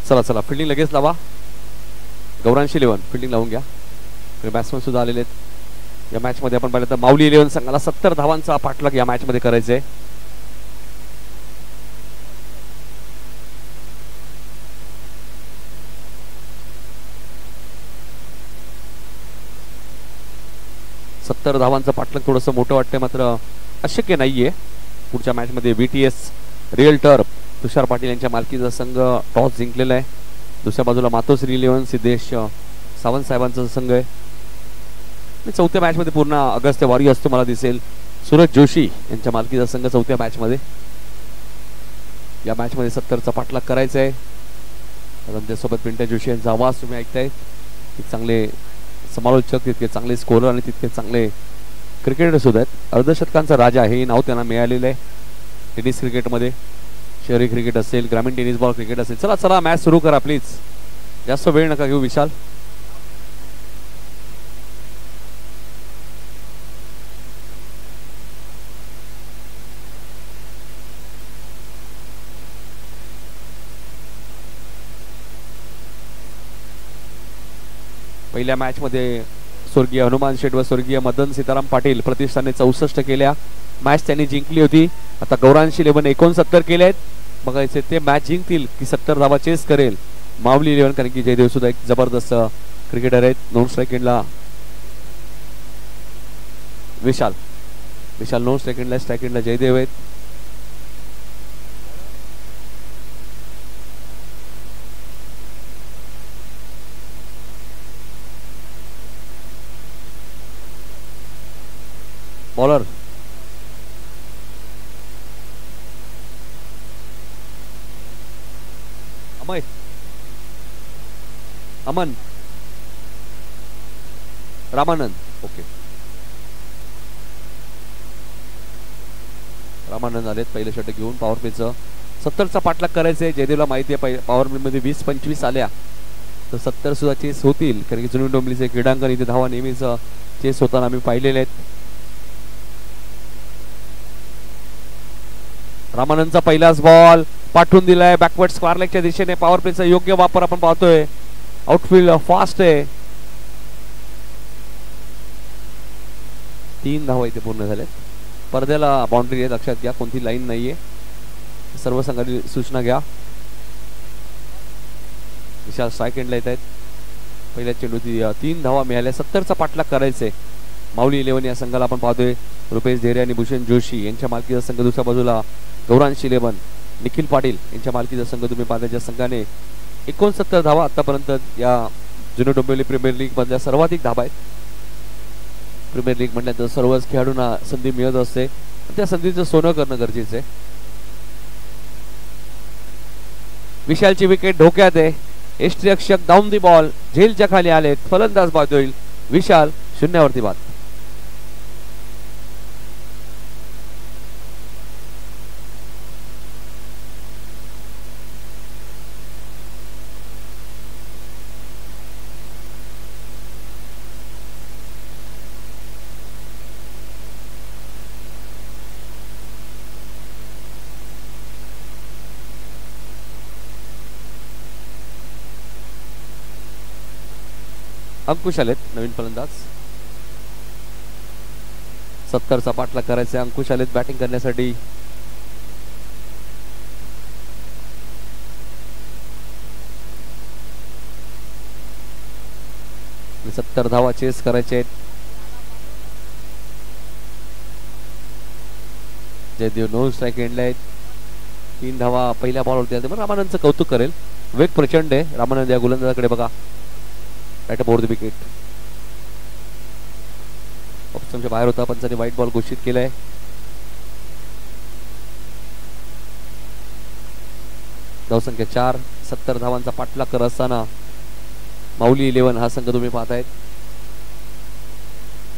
चला चला फिल्डिंग लगेच लावा. गौरांश 11 फिल्डिंग लावून घ्या. बॅट्समन सुद्धा आलेले आहेत या मॅच मध्ये. आपण पाहिलं तर माऊली 11 संघाला 70 धावांचा पाठलाग या मॅच मध्ये करायचंय. सत्तर धावांचा पाठलाग थोडंसं मोठं वाटतंय मात्र अशक्य नाहीये. पुढच्या मॅच मध्ये VTS रिअल टर्फ तुषार पाटील यांच्या मालकीचा संघ टॉस जिंकलेला आहे. दुसऱ्या बाजूला मातोश्री 11 सिद्धेश सावंत साहेबांचा संघ आहे. चौथ्या मॅच मध्ये पूर्ण अगस्त्य वारी असतो मला दिसेल. सूरज जोशी यांच्या मालकीचा संघ चौथ्या मॅच मध्ये. या मॅच मध्ये 70चा पाठलाग करायचा आहे. आमच्यासोबत पिंट्या जोशी यांचा आवाज तुम्ही ऐकताय. चांगले समालोचक, तितके चांगले स्कोरर आणि तितके चांगले क्रिकेटर सुद्धा आहेत. अर्धशतकांचा राजा हे नाव त्यांना मिळालेलं आहे टेनिस क्रिकेटमध्ये. शहरी क्रिकेट असेल, ग्रामीण टेनिस बॉल क्रिकेट असेल. चला चला मॅच सुरू करा प्लीज. जास्त वेळ नका घेऊ विशाल. पहिल्या मॅच मध्ये स्वर्गीय हनुमान शेठ व स्वर्गीय मदन सीताराम पाटील प्रतिष्ठाने 64 केल्या. मॅच त्यांनी जिंकली होती. आता गौरांश 11 69 केले आहेत. बघायचे ते मॅच जिंकतील की 70 धावा चेस करेल माऊली 11. कारण की जयदेव सुद्धा एक जबरदस्त क्रिकेटर आहेत. नॉन स्ट्राइक एंडला विशाल नॉन स्ट्राइक एंडला, स्ट्राइक एंडला जयदेव आहेत. बॉलर अमन रामानंद. ओके रामानंद आलेत पहिलं षटक घेऊन पॉवर प्लेचं. 70चा पाठलाग करायचंय. जयदेवला माहिती आहे पॉवर प्ले मध्ये 20-25 आल्या तर 70 सुद्धा चेस होतील. कारण की जुनी डोंबिवलीचे क्रीडांगण इथे धावा नेहमीच चेस होताना आम्ही पाहिलेले आहेत. रामानंदचा पहिलाच बॉल पाठवून दिलाय बॅकवर्ड स्क्वेअर लेगच्या दिशेने. पॉवर प्लेचा योग्य वापर आपण पाहतोय. आउटफील्ड फास्ट आहे. 3 धावा इथे पूर्ण झाल्यात. पडद्याला बाउंड्री आहे लक्षात घ्या. कोणती लाईन नाहीये. सर्व संघाची सूचना घ्या. विशाल स्ट्राईक एंडला येत आहेत. पहिल्या चेंडूची 3 धावा मिळाल्या. 70चा पाठलाग करायचे माऊली 11 या संघाला. आपण पाहतोय रुपेश धेरे आणि भूषण जोशी यांच्या मालकीचा संघ. दुसऱ्या बाजूला गौरांश 11 निखिल पाटील यांच्या मालकीचा संघ तुम्ही पाहता, ज्या संघाने 69 धावा आतापर्यंत या जुने डोंबिवली प्रीमियर लीग मधल्या सर्वाधिक धावा आहेत. प्रीमियर लीग म्हटल्यानंतर सर्वच खेळाडूंना संधी मिळत असते, त्या संधीचं सोनं करणं गरजेचं आहे. विशालची विकेट धोक्यात आहे. यष्टिरक्षक डाऊन दी बॉल, झेलच्या खाली आलेत. फलंदाज बाद होईल. विशाल 0वरती बाद. अंकुश आलेत नवीन फलंदाज. 70चा पाठलाग करायचा. अंकुश आलेत बॅटिंग करण्यासाठी. आणि 70 धावा चेस करायचे आहेत. जयदेव नो स्ट्राईक एंडला आहेत. 3 धावा पहिल्या बॉलवरती आले. पण रामानंदचं कौतुक करेल, वेग प्रचंड आहे. रामानंद या गोलंदाजाकडे बघा. Right aboard the wicket. ऑप्शनच्या बाहेर होता, पंचाने व्हाईट बॉल घोषित केलाय. धावसंख्या 4. 70 धावांचा पाठलाग करत असताना माऊली 11 हा संघ तुम्ही पाहतायत.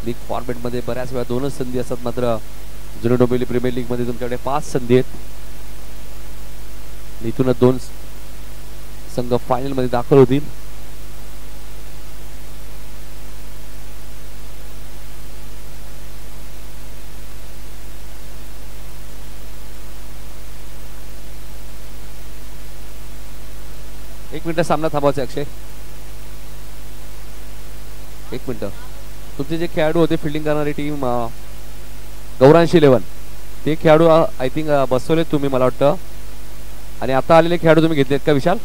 लीग फॉर्मेट मध्ये बऱ्याच वेळा 2च संधी असतात, मात्र जुने डोंबिवली प्रीमियर लीग मध्ये तुमच्याकडे 5 संधी आहेत. इथूनच 2 संघ फायनल मध्ये दाखल होतील. एक मिनिट सामना थांबवायचा. अक्षय 1 मिनिट. तुमचे जे खेळाडू होते फिल्डिंग करणारी टीम गौरांश 11, ते खेळाडू आय थिंक बसवलेत तुम्ही मला वाटतं. आणि आता आलेले खेळाडू तुम्ही घेतलेत का विशाल?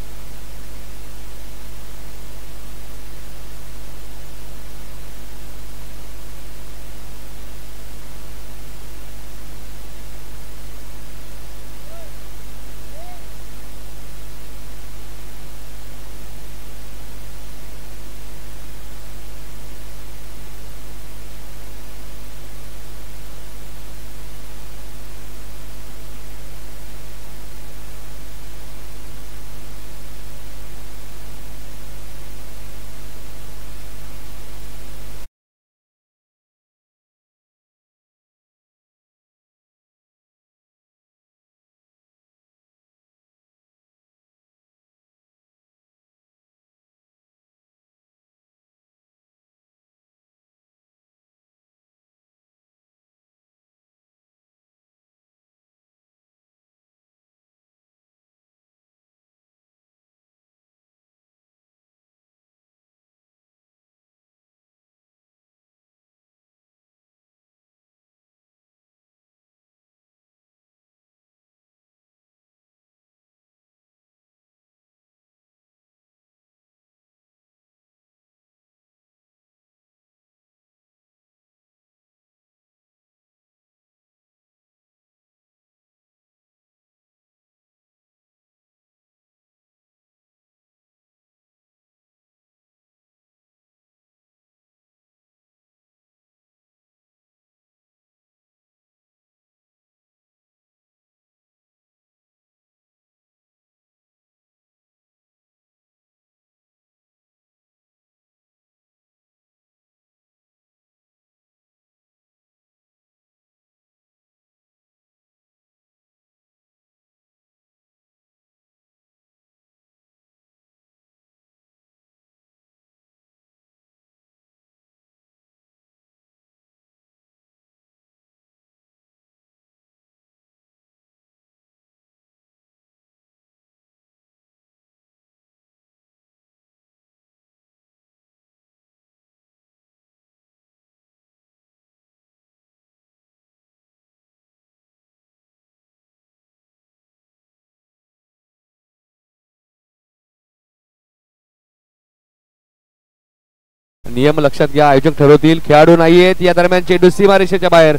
नियम लक्षात घ्या, आयोजक ठरवतील. खेळाडू नाहीयेत या दरम्यान चेंडू सीमारेषेच्या बाहेर.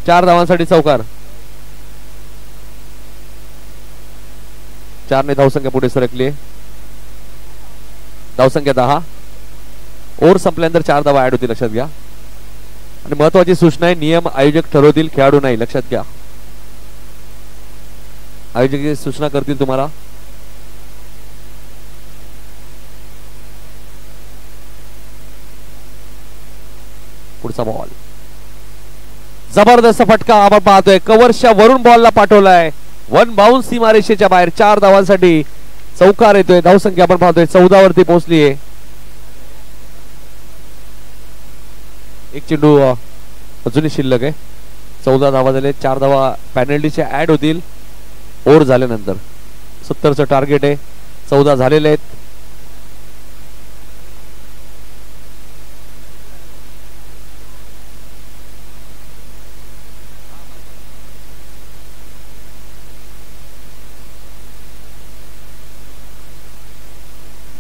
4 धावांसाठी चौकार. 4 ने धावसंख्या पुढे सरकली. धावसंख्या 10. ओव्हर संपल्यानंतर 4 धावा ऍड होतील, लक्षात घ्या. आणि महत्वाची सूचना आहे, नियम आयोजक ठरवतील, खेळाडू नाही, लक्षात घ्या. आयोजक सूचना करतील तुम्हाला. पुढचा बॉल, जबरदस्त फटका आपण पाहतोय. कव्हरच्या वरून बॉलला पाठवलाय. 1 बाउन्स सीमारेषेच्या बाहेर. 4 धावांसाठी चौकार येतोय. धावसंख्या आपण पाहतोय 14 वरती पोहोचली आहे. एक चेंडू अजूनही शिल्लक आहे. 14 धावा झाले. 4 धावा पॅनल्टीच्या ऍड होतील ओव्हर झाल्यानंतर. 70चं टार्गेट आहे. 14 झालेले आहेत.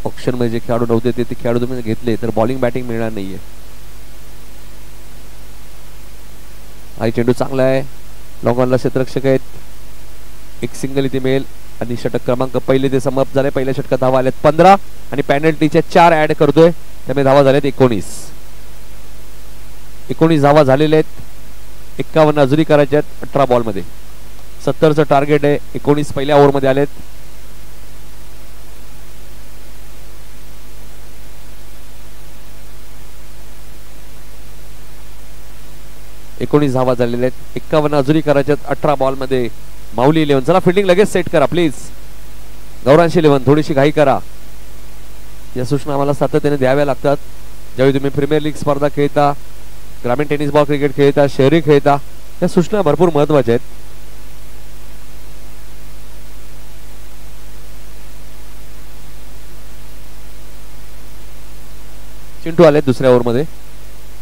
ऑप्शन मध्ये जे खेळाडू नव्हते ते खेळाडू तुम्ही घेतले तर बॉलिंग बॅटिंग मिळणार नाहीये. हा चेंडू चांगला आहे. लॉंग ऑनला क्षेत्ररक्षक आहेत. एक सिंगल इथे मिळेल आणि षटक क्रमांक पहिले ते समाप्त झाले. पहिल्या षटकात धावा आल्यात 15 आणि पॅनल्टीच्या 4 ऍड करतोय, त्यामुळे धावा झाल्यात 19 धावा झालेल्या आहेत. 51 अजूनही करायच्या आहेत 18 बॉल मध्ये. 70चं टार्गेट आहे. 19 पहिल्या ओव्हर मध्ये आलेत. धावा झालेल्या आहेत. 51 अजूनही करायच्यात 18 बॉल मध्ये. माऊली 11. चला फिल्डिंग लगेच सेट करा प्लीज. गौरांशी 11 थोडीशी घाई करा. या सूचना आम्हाला सातत्याने द्याव्या लागतात ज्यावेळी तुम्ही प्रीमियर लीग स्पर्धा खेळता, ग्रामीण टेनिस बॉल क्रिकेट खेळता, शहरी खेळता. या सूचना भरपूर महत्वाच्या आहेत. चिंटू आले दुसऱ्या ओव्हर मध्ये.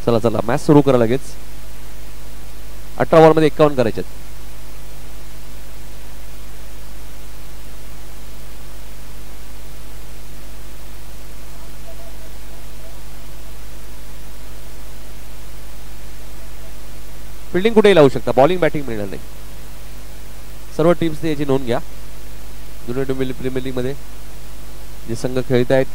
चला चला मॅच सुरू करा लगेच. 18 बॉल मध्ये 51 करायचे. फिल्डिंग कुठेही लावू शकता, बॉलिंग बॅटिंग मिळणार नाही. सर्व टीम्सने याची नोंद घ्या. जुनियर प्रीमियर लीग मध्ये जे संघ खेळत आहेत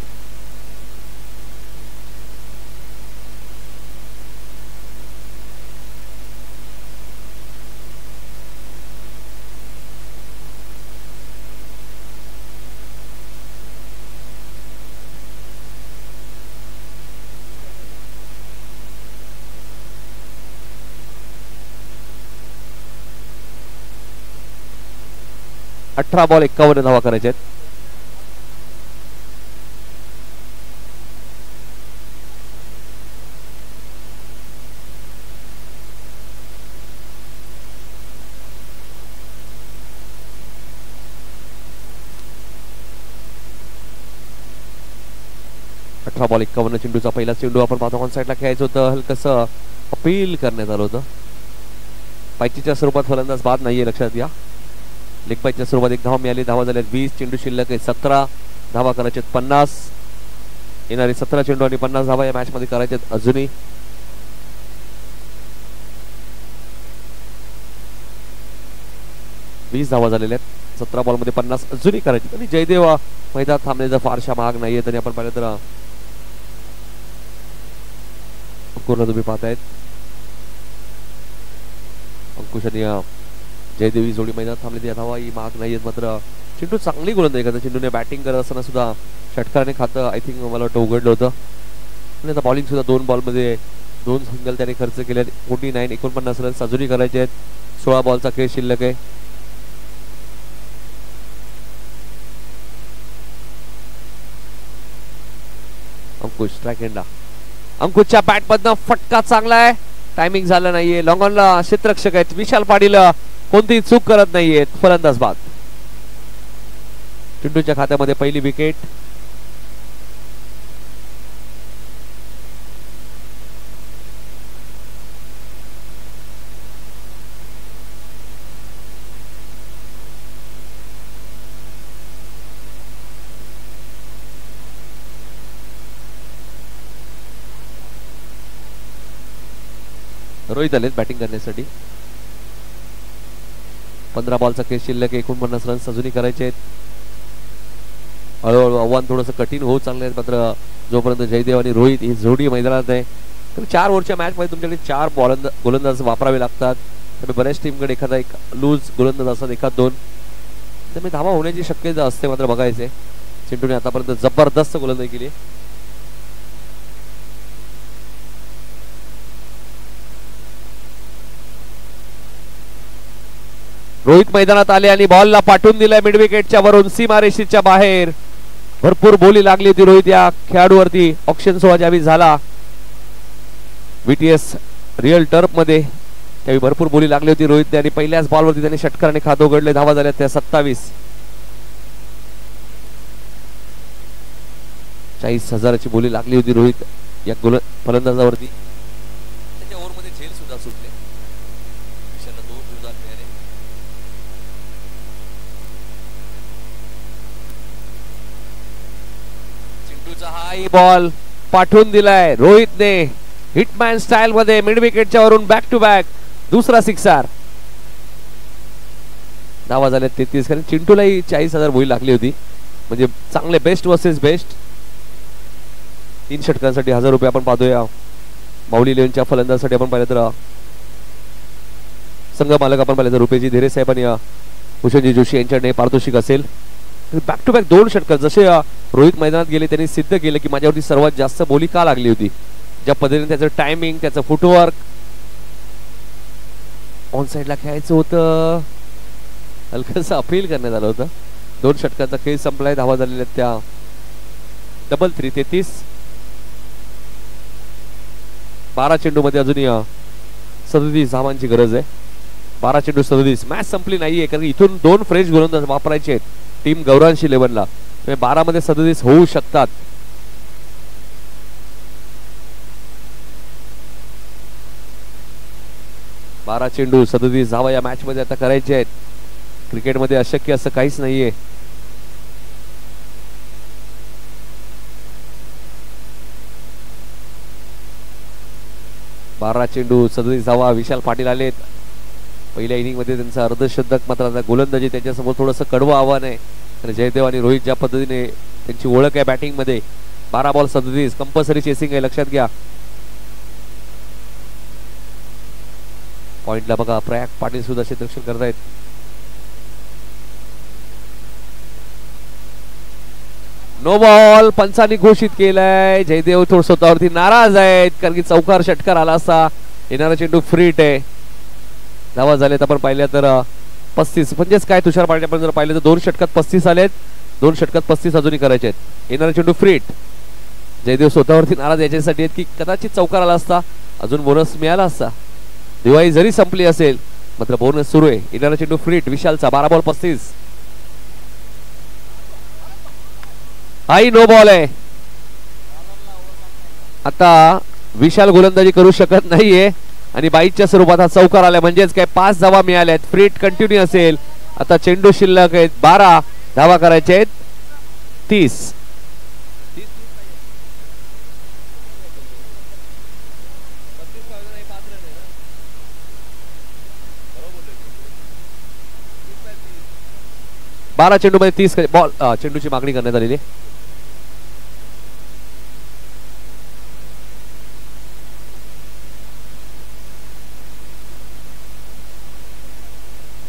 18 बॉल 51 धावा करायचे आहेत. बॉल 51 चेंडूचा पहिला चेंडू आपण पाहतो ऑन साईडला खेळायचं होतं. हलकसं अपील करण्यात आलं होतं. पायचीच्या स्वरूपात फलंदाज बाद नाहीये, लक्षात घ्या. लेग पायच्या स्वरूपात 1 धावा मिळाली. धावा झाल्यात 20. चेंडू शिल्लक आहे 17. धावा करायचे 50. येणारे 17 चेंडू आणि 50 धावा या मॅच मध्ये करायचे अजूनही. धावा झालेल्या आहेत. 17 बॉल मध्ये 50 अजूनही करायचे. आणि जयदेव मैदानात थांबण्याचा फारशा महाग नाहीये. तरी आपण पाहिलं तर अंकुरला तुम्ही पाहतायत. अंकुश आणि जयदेवी जोडी मैदानात थांबली. ती धावा ही महाग नाहीयेत. मात्र चेंडू चांगली गोलंदाजी करतात. चेंडूने बॅटिंग करत असताना सुद्धा षटकाराने खातं आय थिंक मला वाटतं उघडलं होतं. आणि आता बॉलिंग सुद्धा 2 बॉल मध्ये 2 सिंगल त्याने खर्च केले. 49 रन्स अजूनही करायचे आहेत. 16 बॉलचा खेळ शिल्लक आहे. अंकुश स्ट्राइक एंडा. अंकुशच्या बॅट मधनं फटका चांगला आहे. टायमिंग झालं नाहीये. लॉंग ऑनला क्षेत्ररक्षक आहेत विशाल पाटील. कोणतीही चूक करत नाहीयेत. फलंदाज बाद. चिंटूच्या खात्यामध्ये पहिली विकेट. रोहित आलेत बॅटिंग करण्यासाठी. 15 बॉलचा खेळ शिल्लक, 49 रन्स अजूनही करायचे आहेत. हळूहळू आव्हान थोडंसं कठीण होत चाललं आहे. मात्र जोपर्यंत जयदेव आणि रोहित ही जोडी मैदानात आहे तर 4 ओव्हरच्या मॅचमध्ये तुमच्याकडे 4 गोलंदाज वापरावे लागतात. त्यामुळे बऱ्याच टीमकडे एखादा एक लूज गोलंदाज असतात, एखाद दोन, त्यामुळे धावा होण्याची शक्यता असते. मात्र बघायचे चिंटूने आतापर्यंत जबरदस्त गोलंदाजी केली. रोहित मैदानात आले आणि बॉलला पाठवून दिलाय मिड विकेटच्या वरून सीमारेषेच्या बाहेर. भरपूर बोली लागली होती रोहित या खेळाडूवरती. ऑक्शन सोहळा ज्यावेळी झाला VTS रिअल टर्फ मध्ये त्यावेळी भरपूर बोली लागली होती रोहितने आणि पहिल्याच बॉलवरती त्यांनी षटकाराने खात उघडले. धावा झाल्या त्या 27. 40,000ची बोली लागली होती रोहित या फलंदाजावरती. त्याच्या ओव्हरमध्ये झेल सुद्धा सुटले. विशालला 2 गुलदार मिळाले. चिंटूचा हाई बॉल पाठवून दिलाय रोहितने हिटमॅन स्टाईल मध्ये मिड विकेटच्या वरून बॅक टू बॅक दुसरा सिक्सर. धावा झाल्या 33. कारण चिंटूलाही 40,000 बोली लागली होती. म्हणजे चांगले बेस्ट वर्सेस बेस्ट. 3 षटकांसाठी 1000 रुपये आपण पाहतोय. माऊली इलेव्हनच्या फलंदाजासाठी आपण पाहिलं तर संघ मालक आपण पाहिलं तर रुपेजी धीरे साहेब आणि भूषणजी जोशी यांच्याकडे पारितोषिक असेल. बॅक टू बॅक 2 षटकार जसे रोहित मैदानात गेले त्यांनी सिद्ध केलं की माझ्यावरती सर्वात जास्त बोली का लागली होती. ज्या पद्धतीने त्याचं टायमिंग, त्याचं फुटवर्क, ऑन साइडला खेळायचं होतं, हलकंसं अपील करण्यात आलं होतं. 2 षटकांचा खेळ संपलाय. धावा झालेल्या त्या डबल 3 33. 12 चेंडू मध्ये अजूनही 37 धावांची गरज आहे. 12 चेंडू 37. मॅच संपली नाहीये कारण इथून 2 फ्रेश गोलंदाज वापरायचे आहेत टीम गौरांशी 11ला. 12 मध्ये 37 होऊ शकतात. बारा चेंडू 37 धावा या मॅच मध्ये आता करायचे आहेत. क्रिकेटमध्ये अशक्य असं काहीच नाहीये. बारा चेंडू 37 धावा. विशाल पाटील आलेत. पहिल्या इनिंग मध्ये त्यांचं अर्धशतक. मात्र आता गोलंदाजी त्यांच्यासमोर थोडंसं कडवं आव्हान आहे. आणि जयदेव आणि रोहित ज्या पद्धतीने त्यांची ओळख आहे बॅटिंग मध्ये. 12 बॉल 37 कंपल्सरी चेसिंग आहे, लक्षात घ्या. पॉइंटला बघा प्रयाग पाटील सुद्धा क्षेत्ररक्षण करतायत. नो बॉल पंचांनी घोषित केलाय. जयदेव थोड स्वतःवरती नाराज आहेत कारण की चौकार षटकार आला असता. येणारा चेंडू फ्रीट आहे. धावा झालेत आपण पाहिल्या तर 35. म्हणजेच काय तुषार पाटील आपण जर पाहिलं तर 2 षटकात 35 आलेत. 2 षटकात 35 अजूनही करायचे आहेत. येणारा चेंडू फ्रीट. जयदेव स्वतःवरती नाराज याच्यासाठी आहेत की कदाचित चौकार आला असता अजून बोनस मिळाला असता. दिवाळी जरी संपली असेल मात्र बोनस सुरू आहे. येणारा चेंडू फ्रीट विशालचा. 12 बॉल 35. हाही नो बॉल आहे. आता विशाल गोलंदाजी करू शकत नाहीये आणि बाईच्या स्वरूपात हा चौकार आलाय. म्हणजेच काय 5 धावा मिळाल्यात. फ्रीट कंटिन्यू असेल. आता चेंडू शिल्लक आहेत 12. धावा करायचे आहेत 30. बारा चेंडू मध्ये 30 बॉल चेंडूची मागणी करण्यात आलेली.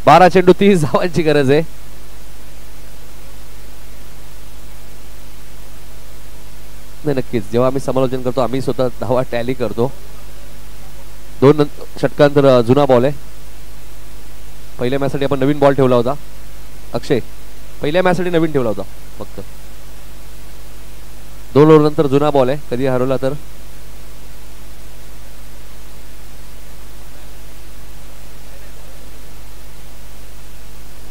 बारा चेंडू 30 धावांची गरज आहे. नाही नक्कीच जेव्हा आम्ही समालोचन करतो आम्ही स्वतः धावा टॅली करतो. 2 षटकांतर जुना बॉल आहे. पहिल्या मॅच साठी आपण नवीन बॉल ठेवला होता. अक्षय पहिल्या मॅच साठी नवीन ठेवला होता फक्त. 2 ओव्हर नंतर जुना बॉल आहे. कधी हरवला तर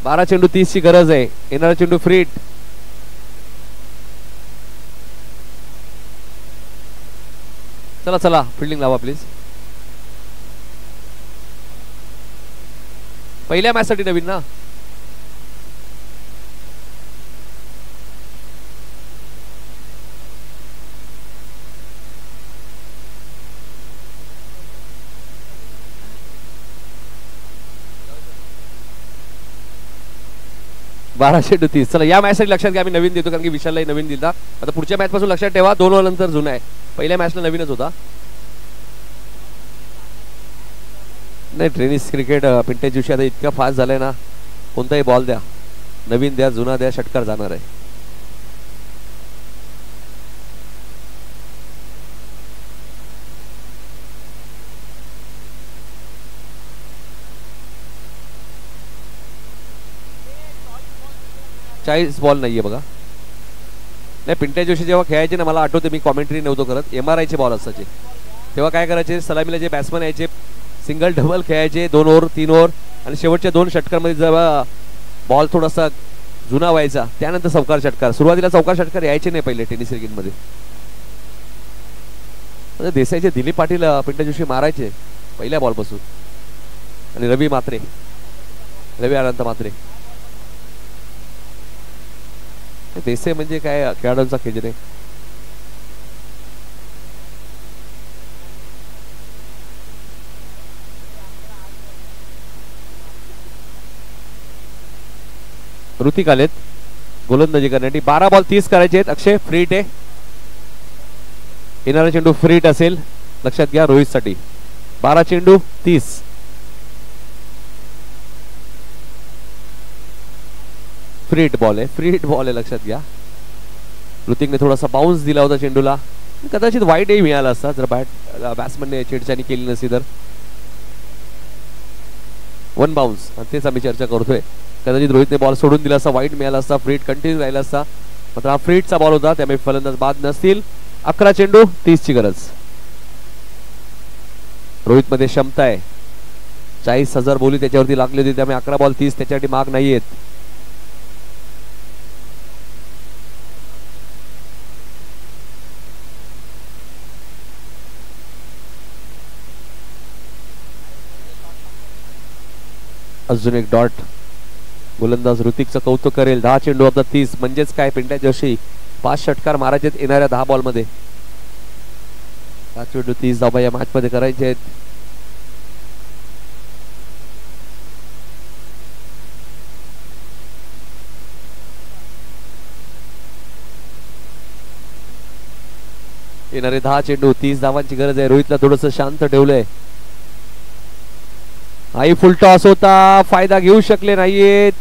बारा चेंडू 30 ची गरज आहे. येणारा चेंडू फ्रीट. चला चला फिल्डिंग लावा प्लीज. पहिल्या मॅच साठी नवीन ना. 12-30. चला या मॅचसाठी लक्षात घ्या, आम्ही नवीन देतो कारण की विशाललाही नवीन दिला. आता पुढच्या मॅच पासून लक्षात ठेवा 2 ओव्हर नंतर जुना आहे. पहिल्या मॅचला नवीनच होता. नाही टेनिस क्रिकेट पिंटेज दिवशी आता इतका फास्ट झालाय ना, कोणताही बॉल द्या, नवीन द्या, जुना द्या, षटकार जाणार आहे. चाळीस बॉल नाहीये बघा. नाही पिंट्या जोशी जेव्हा खेळायचे ना, मला आठवते मी कॉमेंट्री नव्हतो करत, MRIचे बॉल असायचे तेव्हा काय करायचे, सलामीला जे बॅट्समन यायचे सिंगल डबल खेळायचे 2 ओव्हर 3 ओव्हर आणि शेवटच्या 2 षटकांमध्ये जेव्हा बॉल थोडासा जुना व्हायचा त्यानंतर चौकार षटकार. सुरुवातीला चौकार षटकार यायचे नाही पहिले टेनिस क्रिकेटमध्ये. देसाईचे दिलीप पाटील पिंट्या जोशी मारायचे पहिल्या बॉलपासून आणि रवी अनंत मात्रे. देसाई म्हणजे काय खेळाडूंचा खेळ नाही. ऋतिक आलेत गोलंदाजी करण्यासाठी. 12 बॉल 30 करायचे आहेत. अक्षय फ्रीट आहे, येणारा चेंडू फ्रीट असेल लक्षात घ्या रोहित साठी. 12 चेंडू 30. फ्रीट बॉल आहे लक्षात घ्या. ऋतिकने थोडासा बाउन्स दिला होता चेंडूला, कदाचित वाईटही मिळाला असता जर बॅट्समनने छेडछाणी केली नसती तर. 1 बाउन्स तेच आम्ही चर्चा करतोय. कदाचित रोहितने बॉल सोडून दिला असता, वाईट मिळाला असता, फ्रीट कंटिन्यू राहिला असता. मात्र हा फ्रीटचा बॉल होता त्यामुळे फलंदाज बाद नसतील. 11 चेंडू 30 ची गरज. रोहित मध्ये क्षमता आहे, 40,000 बोली त्याच्यावरती लागली होती त्यामुळे 11 बॉल 30 त्याच्यासाठी माग नाहीयेत. अजून एक डॉट. गोलंदाज ऋतिकचं कौतुक करेल. 10 चेंडू आता 30 म्हणजेच काय पिंट्या जोशी 5 षटकार मारायचे येणाऱ्या 10 बॉल मध्ये. 10 चेंडू 30 धावा या मॅच मध्ये करायचे आहेत. येणारे 10 चेंडू 30 धावांची गरज आहे. रोहितला थोडस शांत ठेवलंय. आई फुल टॉस होता, फायदा घेऊ शकले नाहीयेत.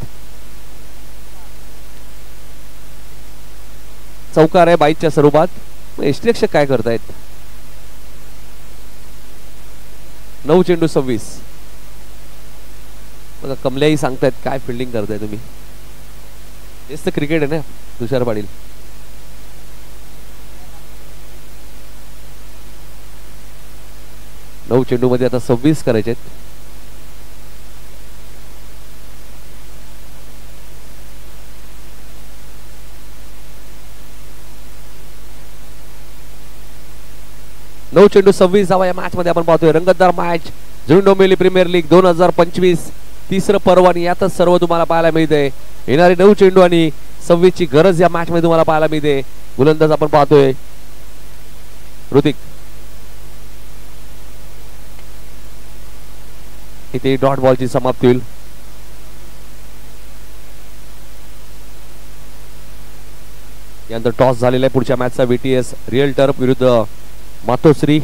चौकार आहे 22च्या स्वरूपात. यष्टीरक्षक काय करतायत. 9 चेंडू 26. बघा कमल्याही सांगतायत काय फिल्डिंग करताय तुम्ही. हेच तर क्रिकेट आहे ना तुषार पाटील. नऊ चेंडू मध्ये आता 26 करायचे. 9 चेंडू 26 धावा या मॅच मध्ये आपण पाहतोय. रंगतदार मॅच जुनी डोंबिवली प्रीमियर लीग 2025 तिसरं पर्व आणि यातच सर्व तुम्हाला पाहायला मिळते. येणारे 9 चेंडू आणि 26 ची गरज या मॅच मध्ये तुम्हाला पाहायला मिळते. गोलंदाज आपण पाहतोय ऋतिक. इथे डॉट बॉलची समाप्ती होईल. यानंतर टॉस झालेला आहे. पुढच्या मॅचचा VTS रिअल टर्फ विरुद्ध मातोश्री.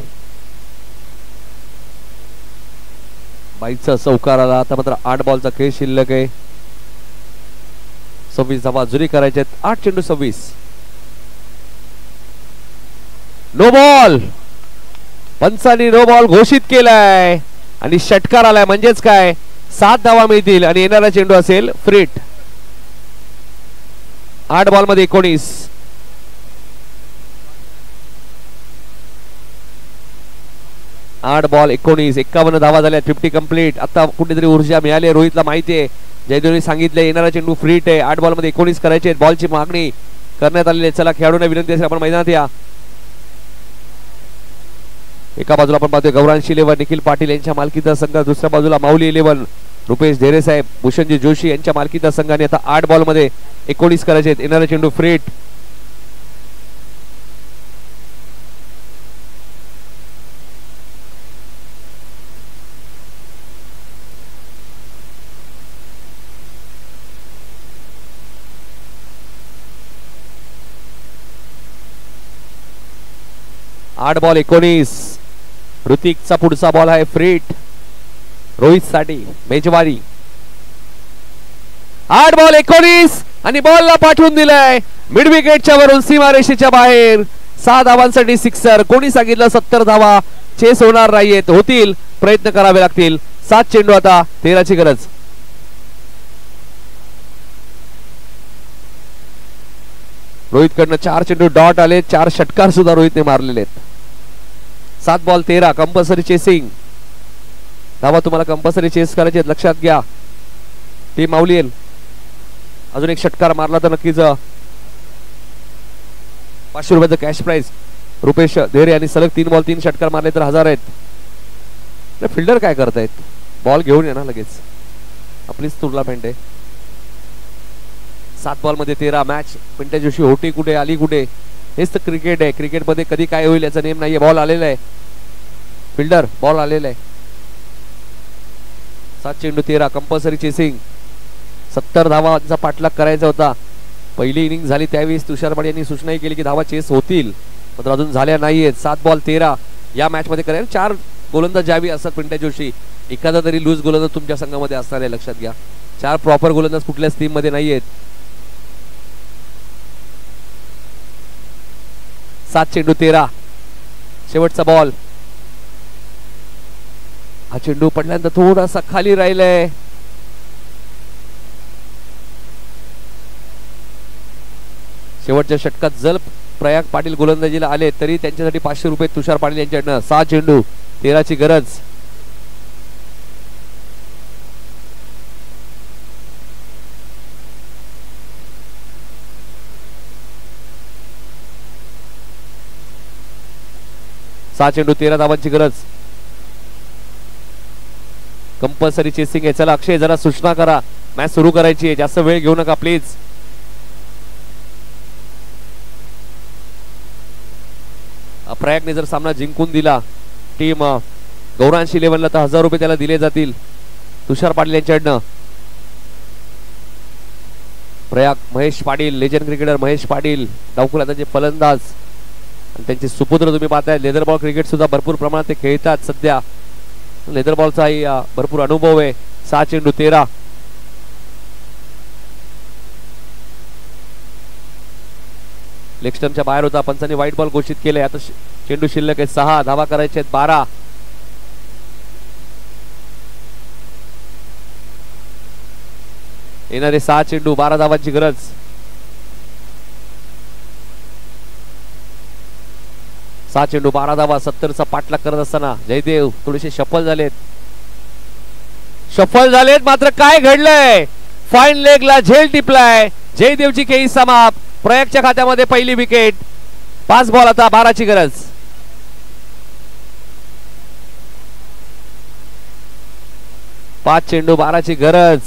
22चा चौकार आला. आता मात्र 8 बॉलचा खेळ शिल्लक आहे. 26 धावा जुरी करायचे. 8 चेंडू 26. No ball. पंचांनी नो बॉल घोषित केलाय आणि षटकार आलाय म्हणजेच काय 7 धावा मिळतील आणि येणारा चेंडू असेल फ्रीट. 8 बॉल मध्ये 19. 8 बॉल 19. 51 धावा झाल्या. 50 कंप्लीट. आता कुठेतरी ऊर्जा मिळाली रोहितला माहिती आहे. जयदेवने सांगितलं येणारा चेंडू फ्रीट आहे. 8 बॉल मध्ये 19 करायचे. बॉलची मागणी करण्यात आलेली आहे. चला खेळाडूंना विनंती असेल आपण मैदानात या. एका बाजूला आपण पाहतोय गौरांश इलेव्हन निखिल पाटील यांच्या मालकीचा संघ. दुसऱ्या बाजूला माऊली इलेव्हन रुपेश धेरे साहेब भूषणजी जोशी यांच्या मालकीचा संघाने आता 8 बॉल मध्ये 19 करायचे. येणारा चेंडू फ्रीट. 8 बॉल 19. ऋतिकचा पुढचा बॉल आहे फ्रीट रोहित साठी मेजवानी. 8 बॉल 19 आणि बॉलला पाठवून दिलाय मिड विकेटच्या वरून सीमारेषेच्या बाहेर. 6 धावांसाठी सिक्सर. कोणी सांगितलं 70 धावा चेस होणार नाहीयेत, होतील, प्रयत्न करावे लागतील. 7 चेंडू आता 13ची गरज. रोहित कडनं 4 चेंडू डॉट आले, 4 षटकार सुद्धा रोहितने मारलेले आहेत. 7 बॉल 13 कंपल्सरी चेसिंग. धावा तुम्हाला कंपल्सरी चेस करायचे लक्षात घ्या. ती माऊली येईल. अजून एक षटकार मारला तर नक्कीच 500 रुपयाचं कॅश प्राइज. रुपेश धेरे यांनी सलग 3 बॉल 3 षटकार मारले तर 1000 आहेत. फिल्डर काय करतायत, बॉल घेऊन ये ना लगेच, आपलीच टुर्नामेंट आहे. 7 बॉल मध्ये 13. मॅच पिंट्या जोशी होटी कुठे आली कुठे, हेच तर क्रिकेट आहे. क्रिकेट मध्ये कधी काय होईल याचा नेम नाहीये. बॉल आलेला आहे, फिल्डर बॉल आलेला आहे. 7 चेंडू 13 कंपल्सरी चेसिंग. 70 धावांचा पाठलाग करायचा होता. पहिली इनिंग झाली त्यावेळेस तुषार पाटील यांनी सूचनाही केली की धावा चेस होतील, मात्र अजून झाल्या नाहीयेत. 7 बॉल 13 या मॅच मध्ये करायला 4 गोलंदाज ज्यावेळी असतात पिंट्या जोशी, एखादा तरी लूज गोलंदाज तुमच्या संघामध्ये असणार आहे, लक्षात घ्या. 4 प्रॉपर गोलंदाज कुठल्याच टीम मध्ये नाहीयेत. 7 चेंडू 13 शेवटचा बॉल. हा चेंडू पडल्यानंतर थोडासा खाली राहिलाय. शेवटच्या षटकात जल प्रयाग पाटील गोलंदाजीला आले तरी त्यांच्यासाठी 500 रुपये तुषार पाटील यांच्याकडनं. 6 चेंडू 13ची गरज. सहा चेंडू 13 धावांची गरज. कंपल्सरी चेसिंग आहे. चला अक्षय जरा सूचना करा, मॅच सुरू करायची आहे, जास्त वेळ घेऊ नका प्लीज. प्रयागने जर सामना जिंकून दिला टीम गौरांश 11ला तर 1000 रुपये त्याला दिले जातील तुषार पाटील यांच्याकडनं. प्रयाग महेश पाटील, लेजंड क्रिकेटर महेश पाटील, डावखुलाचे फलंदाज आणि त्यांचे सुपुत्र तुम्ही पाहताय. लेदर बॉल क्रिकेट सुद्धा भरपूर प्रमाणात ते खेळतात सध्या. लेदर बॉलचाही भरपूर अनुभव आहे. 6 चेंडू 13 लेग स्टंपच्या बाहेर होता, पंचांनी व्हाईट बॉल घोषित केले. आता चेंडू शिल्लक आहे 6. धावा करायचे आहेत 12. येणारे 6 चेंडू 12 धावांची गरज. सहा चेंडू 12 धावा. 70चा पाठलाग करत असताना जयदेव थोडेसे सफल झालेत मात्र काय घडलंय, फाईन लेगला झेल टिपलाय. जयदेवची खेळी समाप्त. प्रयागच्या खात्यामध्ये पहिली विकेट. 5 बॉल आता 12ची गरज. पाच चेंडू 12ची गरज.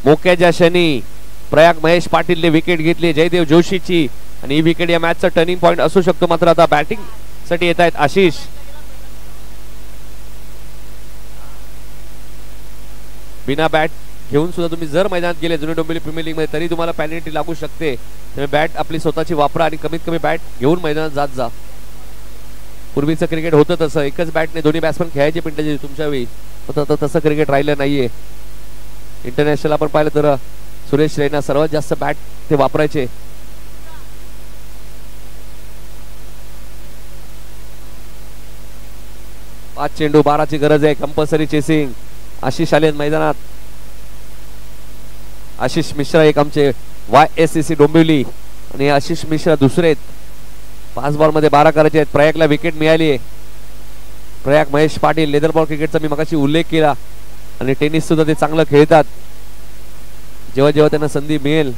मोक्याच्या क्षणी प्रयाग महेश पाटीलने विकेट घेतली जयदेव जोशीची आणि ही विकेट या मॅचचा टर्निंग पॉइंट असू शकतो. मात्र आता बॅटिंग साठी येत आहेत आशिष. बिना बॅट घेऊन सुद्धा तुम्ही जर मैदानात गेले जुनी डोंबिवली प्रीमियर लीग मध्ये तरी तुम्हाला पेनल्टी लागू शकते. त्यामुळे बॅट आपली स्वतःची वापरा आणि कमीत कमी बॅट घेऊन मैदानात जात जा. पूर्वीचं क्रिकेट होतं तसं एकच बॅटने दोन्ही बॅट्समन खेळायचे पिंट्याचे तुमच्या वेळी, तर तसं क्रिकेट राहिलं नाहीये. इंटरनॅशनल आपण पाहिलं तर सुरेश रैना सर्वात जास्त बॅट ते वापरायचे. पाच चेंडू 12ची गरज आहे. Compulsory chasing. आशिष आले मैदानात. आशिष मिश्रा एक आमचे YSCC डोंबिवली आणि आशिष मिश्रा दुसरे आहेत. 5 बॉल मध्ये 12 करायचे आहेत. प्रयागला विकेट मिळाली आहे. प्रयाग महेश पाटील लेदर बॉल क्रिकेटचा मी मगाशी उल्लेख केला आणि टेनिस सुद्धा ते चांगलं खेळतात. जेव्हा जेव्हा त्यांना संधी मिळेल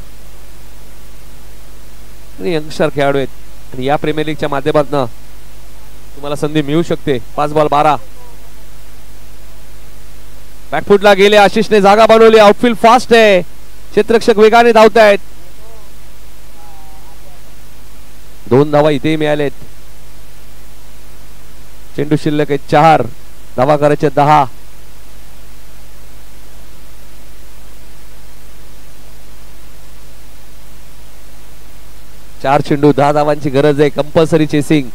यंगस्टर खेळाडू आहेत आणि या प्रीमियर लीगच्या माध्यमातून तुम्हाला संधी मिळू शकते. 5 बॉल 12. बॅकफुटला गेले. आशिषने जागा बनवली. आउटफील्ड फास्ट आहे. क्षेत्ररक्षक वेगाने धावतायत. 2 धावा इथे मिळालेत. चेंडू शिल्लक आहे 4. धावा करायचे 10. चार चेंडू 10 धावांची गरज आहे. Compulsory chasing.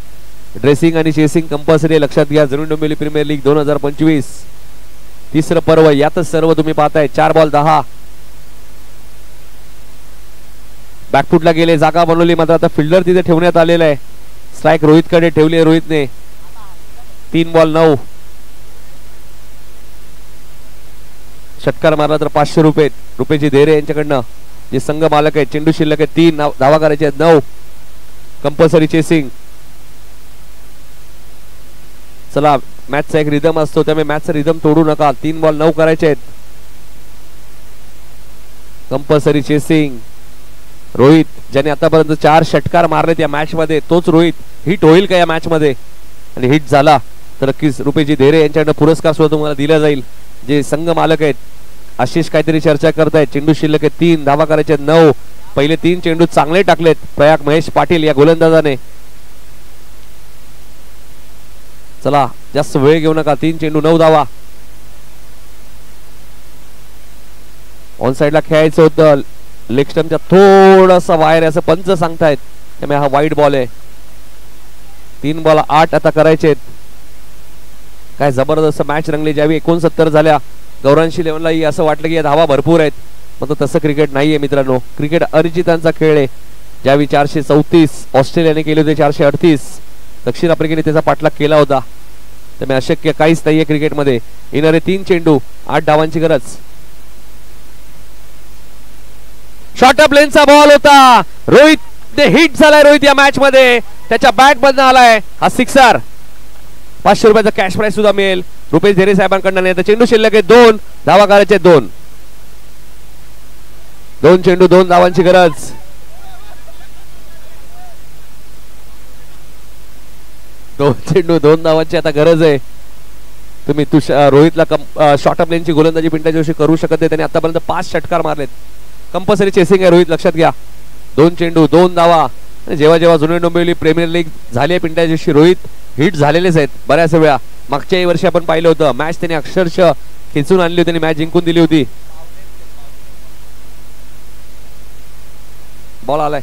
ड्रेसिंग आणि चेसिंग कंपल्सरी लक्षात घ्या. जुनी डोंबिवली प्रीमियर लीग 2025 तिसरं पर्व यातच सर्व तुम्ही पाहताय. 4 बॉल 10. बॅकफुटला गेले, जागा बनवली, मात्र आता फिल्डर तिथे ठेवण्यात आलेला आहे. स्ट्राईक रोहित कडे ठेवली आहे रोहितने. 3 बॉल 9. षटकार मारला तर 500 रुपये. रुपयाची धेरे यांच्याकडनं जे संघ मालक आहेत. चेंडू शिल्लक आहे 3. धावा करायचे आहेत 9. Compulsory chasing. चला, मॅचचा एक रिदम असतो, त्यामुळे मॅचचा रिदम तोडू नका. 3 बॉल 9 करायचे आहेत. Compulsory chasing. रोहित ज्याने आतापर्यंत 4 षटकार मारलेत या मॅच मध्ये, तोच रोहित हिट होईल का या मॅच मध्ये? आणि हिट झाला तर नक्कीच रुपयाची धेरे यांच्याकडनं पुरस्कार सुद्धा तुम्हाला दिला जाईल. जे संघ मालक आहेत आशिष काहीतरी चर्चा करतायत. चेंडू शिल्लक आहे 3. धावा करायचे 9. पहिले 3 चेंडू चांगले टाकलेत प्रयाग महेश पाटील या गोलंदाजाने. चला, जास्त वेळ घेऊ नका. 3 चेंडू 9 धावा. ऑन साइडला खेळायचं होतं. लेग स्टंपच्या थोडासा बाहेर असं पंच सांगतायत, त्यामुळे हा वाईड बॉल आहे. 3 बॉल 8 आता करायचे. काय जबरदस्त मॅच रंगली. ज्यावेळी 69 झाल्या गौरांशी लेव्हनला असं वाटलं की या धावा भरपूर आहेत, मात्र तसं क्रिकेट नाहीये मित्रांनो. क्रिकेट अरिजितांचा खेळ आहे. ज्यावेळी 434 ऑस्ट्रेलियाने केले होते, 438 दक्षिण आफ्रिकेने त्याचा पाठलाग केला होता. त्यामुळे अशक्य काहीच नाहीये क्रिकेटमध्ये. येणारे 3 चेंडू 8 धावांची गरज. शॉर्ट अप लेनचा बॉल होता. रोहित हिट झालाय. रोहित या मॅच मध्ये त्याच्या बॅट मधून आलाय हा सिक्सर. 500 रुपयाचा कॅश प्राइस सुद्धा मिळेल रुपेश धेरे साहेबांकडून. चेंडू शिल्लक आहे 2. धावा करायचे 2. 2 चेंडू 2 धावांची गरज. दोन चेंडू 2 धावांची आता गरज आहे. तुम्ही रोहितला शॉर्ट अप लेनची गोलंदाजी पिंट्या जोशी करू शकत नाही. त्याने आतापर्यंत 5 षटकार मारलेत. कंपल्सरी चेसिंग आहे रोहित, लक्षात घ्या. 2 चेंडू 2 धावा. जेव्हा जेव्हा जुनी डोंबिवली प्रीमियर लीग झाली आहे पिंट्या जोशी, रोहित हिट झालेलेच आहेत बऱ्याच वेळा. मागच्याही वर्षी आपण पाहिलं होतं मॅच त्याने अक्षरशः खेचून आणली होती आणि मॅच जिंकून दिली होती. बॉल आलाय.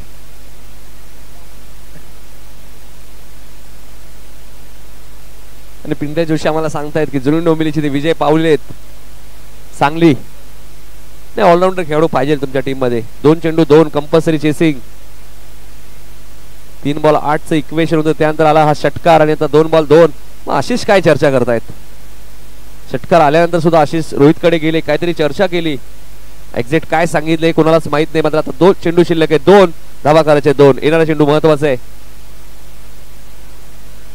आणि पिंट्या जोशी आम्हाला सांगतायत की जुनी डोंबिवलीचे ते विजय पावलेत. सांगली नाही, ऑलराऊंडर खेळाडू पाहिजे तुमच्या टीम मध्ये. 2 चेंडू 2 कंपल्सरी चेसिंग. 3 बॉल 8चं इक्वेशन होतं, त्यानंतर आला हा षटकार आणि आता 2 बॉल 2. मग आशिष काय चर्चा करतायत? षटकार आल्यानंतर सुद्धा आशिष रोहित कडे गेले, काहीतरी चर्चा केली. एक्झॅक्ट काय सांगितले कोणालाच माहित नाही. मात्र आता 2 चेंडू शिल्लक आहे 2. धावा करायचे 2. येणारा चेंडू महत्वाचा आहे.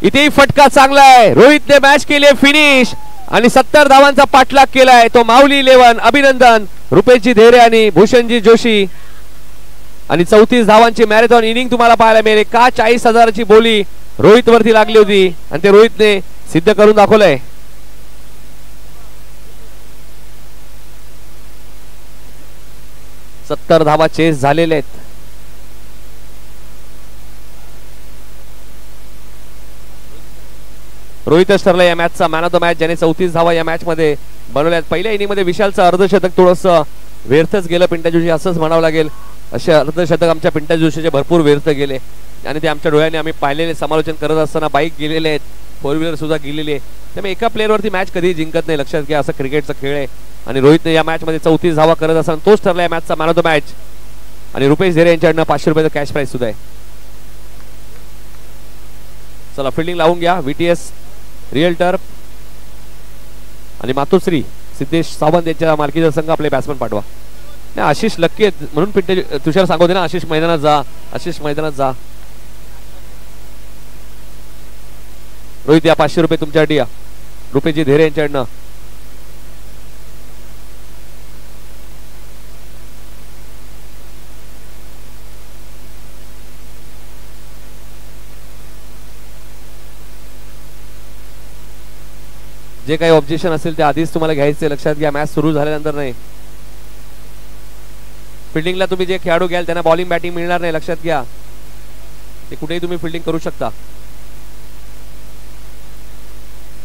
इथेही फटका चांगला आहे. रोहितने मॅच केली फिनिश आणि 70 धावांचा पाठलाग केलाय. तो माऊली 11. अभिनंदन रुपेशजी धेरे आणि भूषणजी जोशी. आणि 34 धावांची मॅरेथॉन इनिंग तुम्हाला पाहायला मिळेल. का 40,000ची बोली रोहित वरती लागली होती आणि ते रोहितने सिद्ध करून दाखवलंय. सत्तर धावा चेस झालेले आहेत. रोहितच ठरला या मॅचचा मॅन ऑफ द मॅच, ज्याने 34 धावा या मॅच मध्ये बनवल्यात. पहिल्या इनिंग मध्ये विशालचं अर्धशतक थोडस व्यर्थच गेलं पिंट्या जोशी असंच म्हणावं लागेल. असे अर्धशतक आमच्या पिंट्या जोशीचे भरपूर व्यर्थ गेले आणि ते आमच्या डोळ्याने आम्ही पाहिलेले. समालोचन करत असताना बाईक गेलेले आहेत, 4 व्हीलर सुद्धा गेलेली आहे. त्यामुळे एका प्लेअरवरती मॅच कधी जिंकत नाही, लक्षात घ्या. असं क्रिकेटचा खेळ आहे. आणि रोहितने या मॅच मध्ये 34 धावा करत असताना तोच ठरला या मॅचचा मॅन ऑफ द मॅच. आणि रुपेश धेरे यांच्याकडनं 500 रुपयाचा कॅश प्राइस सुद्धा आहे. चला फिल्डिंग लावून घ्या. VTS रिअल टर्फ आणि मातोश्री सिद्धेश सावंत यांच्या मालकीचा संघ आपले बॅट्समन पाठवा. नाही, आशिष लक्की आहेत म्हणून पिंटे तुषार सांगते ना, आशिष मैदानात जा, आशिष मैदानात जा. रोहित या 500 रुपये तुमच्यासाठी या रुपेशजी धेरे यांच्याकडनं. जे काही ऑब्जेक्शन असेल ते आधीच तुम्हाला घ्यायचे, लक्षात घ्या. मॅच सुरू झाल्यानंतर नाही. फिल्डिंगला तुम्ही जे खेळाडू घ्याल त्यांना बॉलिंग बॅटिंग मिळणार नाही, लक्षात घ्या. ते कुठेही तुम्ही फिल्डिंग करू शकता.